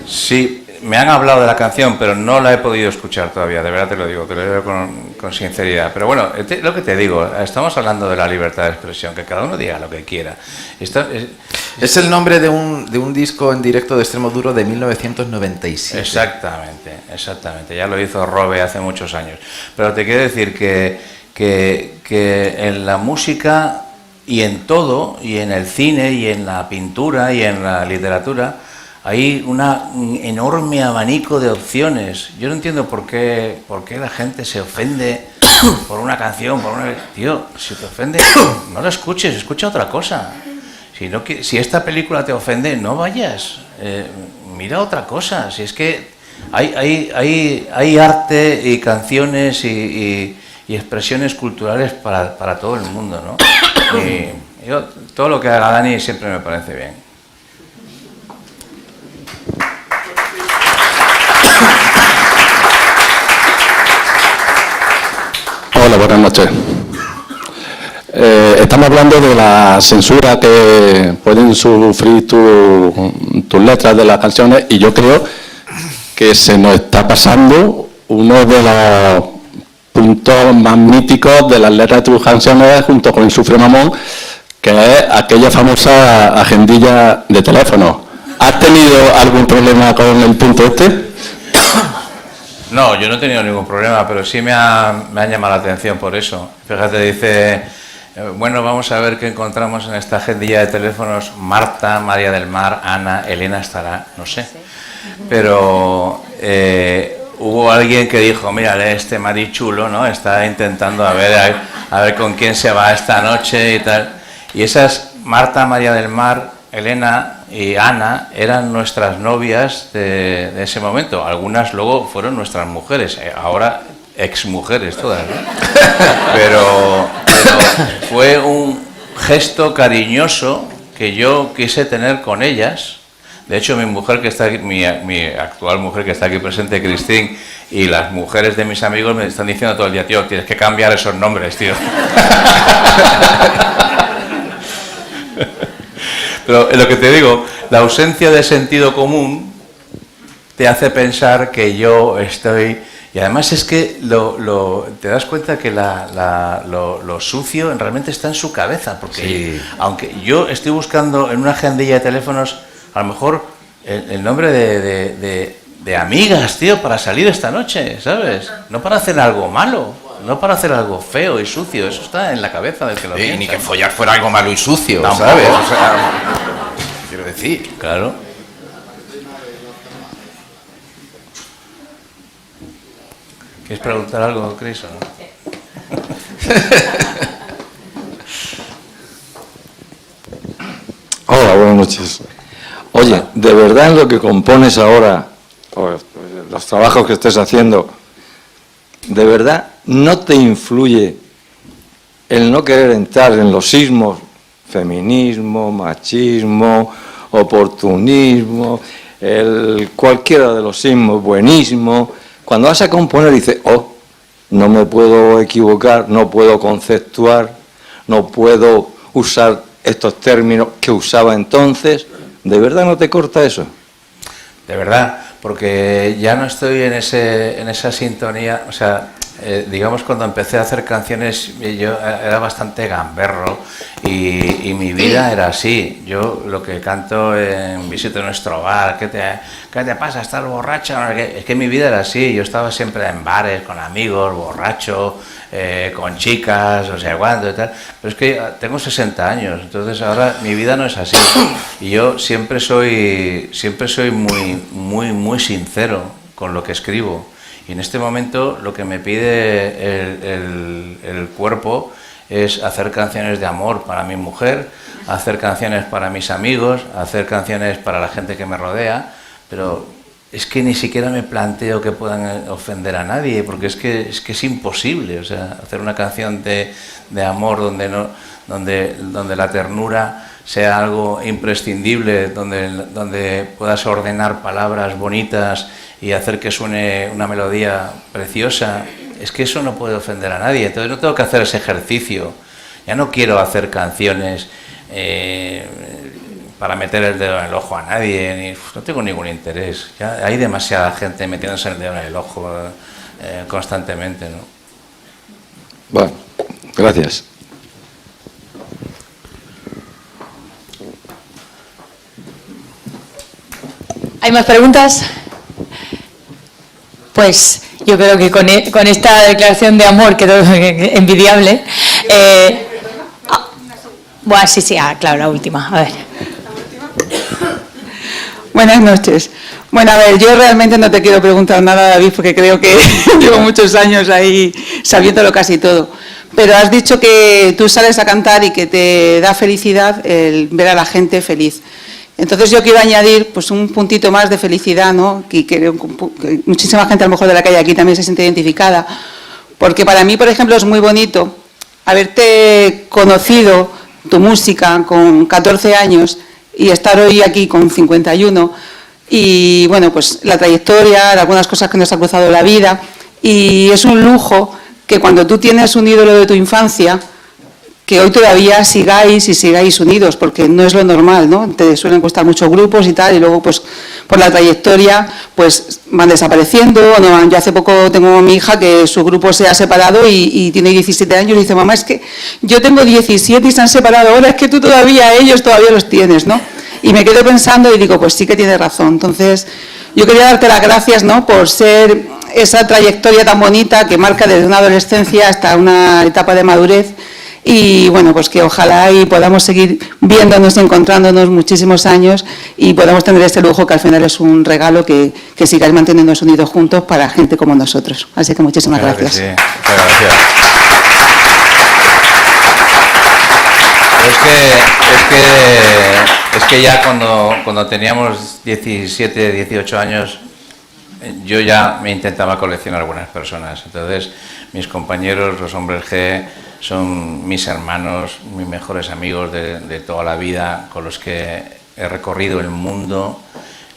Speaker 7: Sí, me han hablado de la canción, pero no la he podido escuchar todavía, de verdad te lo digo con sinceridad. Pero bueno, lo que te digo, estamos hablando de la libertad de expresión, que cada uno diga lo que quiera.
Speaker 6: Es el nombre de un disco en directo de Extremo Duro de 1997.
Speaker 7: Exactamente, ya lo hizo Robe hace muchos años. Pero te quiero decir que en la música y en todo, y en el cine, y en la pintura, y en la literatura, hay un enorme abanico de opciones. Yo no entiendo por qué la gente se ofende por una canción, Tío, si te ofende, no la escuches, escucha otra cosa. Si esta película te ofende, no vayas. Mira otra cosa. Si es que hay arte y canciones y expresiones culturales para todo el mundo, ¿no? Y todo lo que haga Dani siempre me parece bien.
Speaker 9: Hola, buenas noches. Estamos hablando de la censura que pueden sufrir tus letras de las canciones, y yo creo que se nos está pasando uno de los puntos más míticos de las letras de tus canciones, junto con el Sufre Mamón, que es aquella famosa agendilla de teléfono. ¿Has tenido algún problema con el punto este?
Speaker 7: No, yo no he tenido ningún problema, pero sí me han llamado la atención por eso. Fíjate, dice, bueno, vamos a ver qué encontramos en esta agendilla de teléfonos. Marta, María del Mar, Ana, Elena estará, no sé. Pero hubo alguien que dijo, mírale, este marichulo, ¿no? Está intentando a ver con quién se va esta noche y tal. Y esas Marta, María del Mar, Elena y Ana eran nuestras novias de ese momento. Algunas luego fueron nuestras mujeres, ahora exmujeres todas, ¿no? Pero fue un gesto cariñoso que yo quise tener con ellas. De hecho, mi mujer que está aquí, mi actual mujer que está aquí presente, Cristín, y las mujeres de mis amigos me están diciendo todo el día, tío, tienes que cambiar esos nombres, tío. Pero lo que te digo, la ausencia de sentido común te hace pensar que yo estoy... Y además es que te das cuenta que lo sucio realmente está en su cabeza, porque sí. Aunque yo estoy buscando en una agendilla de teléfonos, a lo mejor el nombre de amigas, tío, para salir esta noche, ¿sabes? No para hacer algo malo. No para hacer algo feo y sucio, eso está en la cabeza del que lo piensa.
Speaker 6: Ni que follar fuera algo malo y sucio,
Speaker 7: tampoco,
Speaker 6: ¿sabes? O sea, quiero decir.
Speaker 7: Claro. ¿Quieres preguntar algo, Chris, o no?
Speaker 9: Hola, buenas noches. Oye, ¿de verdad en lo que compones ahora, o los trabajos que estés haciendo, de verdad no te influye el no querer entrar en los sismos, feminismo, machismo, oportunismo, cualquiera de los sismos, buenismo? Cuando vas a componer dices, no me puedo equivocar, no puedo conceptuar, no puedo usar estos términos que usaba entonces. ¿De verdad no te corta eso?
Speaker 7: De verdad, porque ya no estoy en esa sintonía, o sea, digamos, cuando empecé a hacer canciones yo era bastante gamberro y mi vida era así. Yo lo que canto en Visita Nuestro Bar, ¿qué te pasa? ¿Estás borracho? Es que mi vida era así, yo estaba siempre en bares con amigos, borracho, con chicas, o sea, cuánto y tal. Pero es que tengo 60 años, entonces ahora mi vida no es así. Y yo siempre soy muy sincero con lo que escribo. Y en este momento lo que me pide el cuerpo es hacer canciones de amor para mi mujer, hacer canciones para mis amigos, hacer canciones para la gente que me rodea, pero es que ni siquiera me planteo que puedan ofender a nadie, porque es que es imposible, o sea, hacer una canción de amor donde la ternura sea algo imprescindible, donde puedas ordenar palabras bonitas y hacer que suene una melodía preciosa, es que eso no puede ofender a nadie. Entonces no tengo que hacer ese ejercicio, ya no quiero hacer canciones para meter el dedo en el ojo a nadie, no tengo ningún interés. Ya hay demasiada gente metiéndose el dedo en el ojo constantemente, ¿no?
Speaker 9: Bueno, gracias.
Speaker 1: ¿Hay más preguntas? Pues yo creo que con esta declaración de amor, que es envidiable. Bueno, sí, claro, la última. A ver.
Speaker 10: Buenas noches. Bueno, a ver, yo realmente no te quiero preguntar nada, David, porque creo que llevo muchos años ahí sabiéndolo casi todo. Pero has dicho que tú sales a cantar y que te da felicidad el ver a la gente feliz. Entonces yo quiero añadir pues un puntito más de felicidad, ¿no? Que creo que muchísima gente a lo mejor de la calle aquí también se siente identificada. Porque para mí, por ejemplo, es muy bonito haberte conocido tu música con 14 años y estar hoy aquí con 51, y bueno, pues la trayectoria, algunas cosas que nos ha cruzado la vida, y es un lujo que cuando tú tienes un ídolo de tu infancia, que hoy todavía sigáis unidos, porque no es lo normal, ¿no? Te suelen costar muchos grupos y tal, y luego pues por la trayectoria pues van desapareciendo. No, yo hace poco tengo a mi hija que su grupo se ha separado y tiene 17 años y dice, mamá, es que yo tengo 17 y se han separado ahora, es que tú todavía, ellos todavía los tienes, ¿no? Y me quedo pensando y digo, pues sí que tienes razón. Entonces yo quería darte las gracias, ¿no?, por ser esa trayectoria tan bonita que marca desde una adolescencia hasta una etapa de madurez. Y bueno, pues que ojalá y podamos seguir viéndonos y encontrándonos muchísimos años y podamos tener este lujo que al final es un regalo que sigáis manteniéndonos unidos juntos para gente como nosotros. Así que muchísimas gracias.
Speaker 7: Sí, muchas gracias. Es que ya cuando teníamos 17, 18 años, yo ya me intentaba coleccionar algunas personas. Entonces, mis compañeros, los hombres G, son mis hermanos, mis mejores amigos de toda la vida, con los que he recorrido el mundo.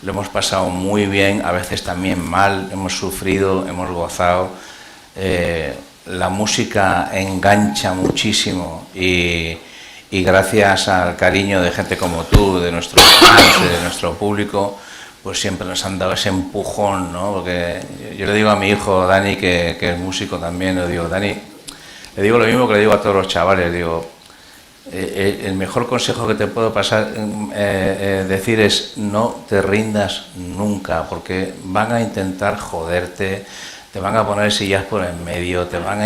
Speaker 7: Lo hemos pasado muy bien, a veces también mal, hemos sufrido, hemos gozado. La música engancha muchísimo y gracias al cariño de gente como tú, de nuestros fans, de nuestro público, pues siempre nos han dado ese empujón, ¿no? Porque yo le digo a mi hijo Dani, que es músico también, le digo, Dani, le digo lo mismo que le digo a todos los chavales, digo, el mejor consejo que te puedo decir es no te rindas nunca, porque van a intentar joderte, te van a poner sillas por en medio, te van a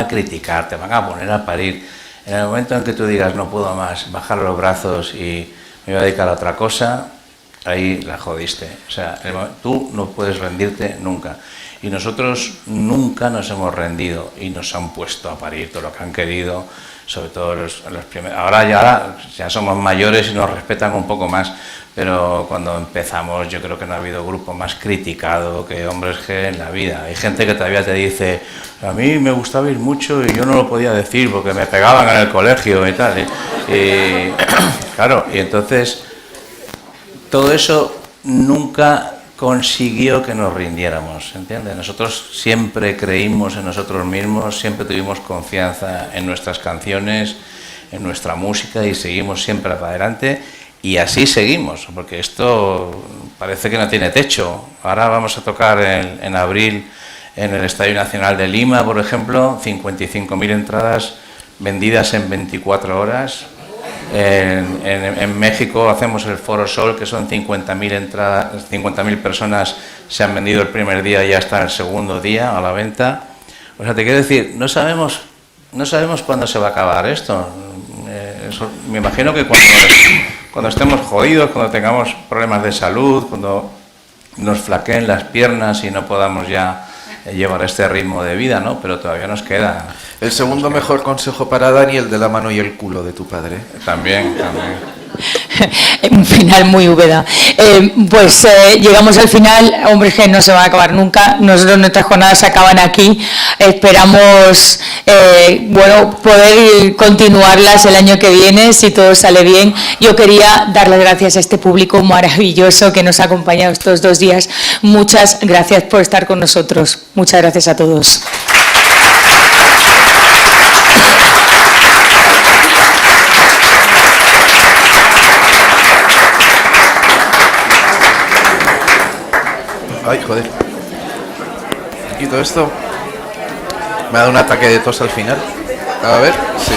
Speaker 7: criticar, te van a poner a parir. En el momento en que tú digas no puedo más, bajar los brazos y me voy a dedicar a otra cosa, ahí la jodiste. O sea, tú no puedes rendirte nunca. Y nosotros nunca nos hemos rendido y nos han puesto a parir todo lo que han querido, sobre todo los primeros. Ahora ya somos mayores y nos respetan un poco más, pero cuando empezamos yo creo que no ha habido grupo más criticado que Hombres G en la vida. Hay gente que todavía te dice, a mí me gustaba ir mucho y yo no lo podía decir porque me pegaban en el colegio y tal. Y claro, y entonces todo eso nunca consiguió que nos rindiéramos, ¿entiendes? Nosotros siempre creímos en nosotros mismos, siempre tuvimos confianza en nuestras canciones, en nuestra música y seguimos siempre para adelante y así seguimos, porque esto parece que no tiene techo. Ahora vamos a tocar en abril en el Estadio Nacional de Lima, por ejemplo, 55.000 entradas vendidas en 24 horas. En México hacemos el Foro Sol, que son 50.000 entradas, 50.000 personas se han vendido el primer día y ya está el segundo día a la venta. O sea, te quiero decir, no sabemos cuándo se va a acabar esto. Me imagino que cuando estemos jodidos, cuando tengamos problemas de salud, cuando nos flaqueen las piernas y no podamos ya llevar este ritmo de vida, ¿no? Pero todavía nos queda.
Speaker 6: El segundo mejor consejo para Dani, el de la mano y el culo de tu padre.
Speaker 7: También.
Speaker 1: Un final muy Úbeda. Llegamos al final, hombre, que no se va a acabar nunca. Nosotros, nuestras jornadas se acaban aquí. Esperamos poder continuarlas el año que viene, si todo sale bien. Yo quería dar las gracias a este público maravilloso que nos ha acompañado estos 2 días. Muchas gracias por estar con nosotros. Muchas gracias a todos.
Speaker 6: Ay, joder. Quito esto. Me ha dado un ataque de tos al final. A ver, sí.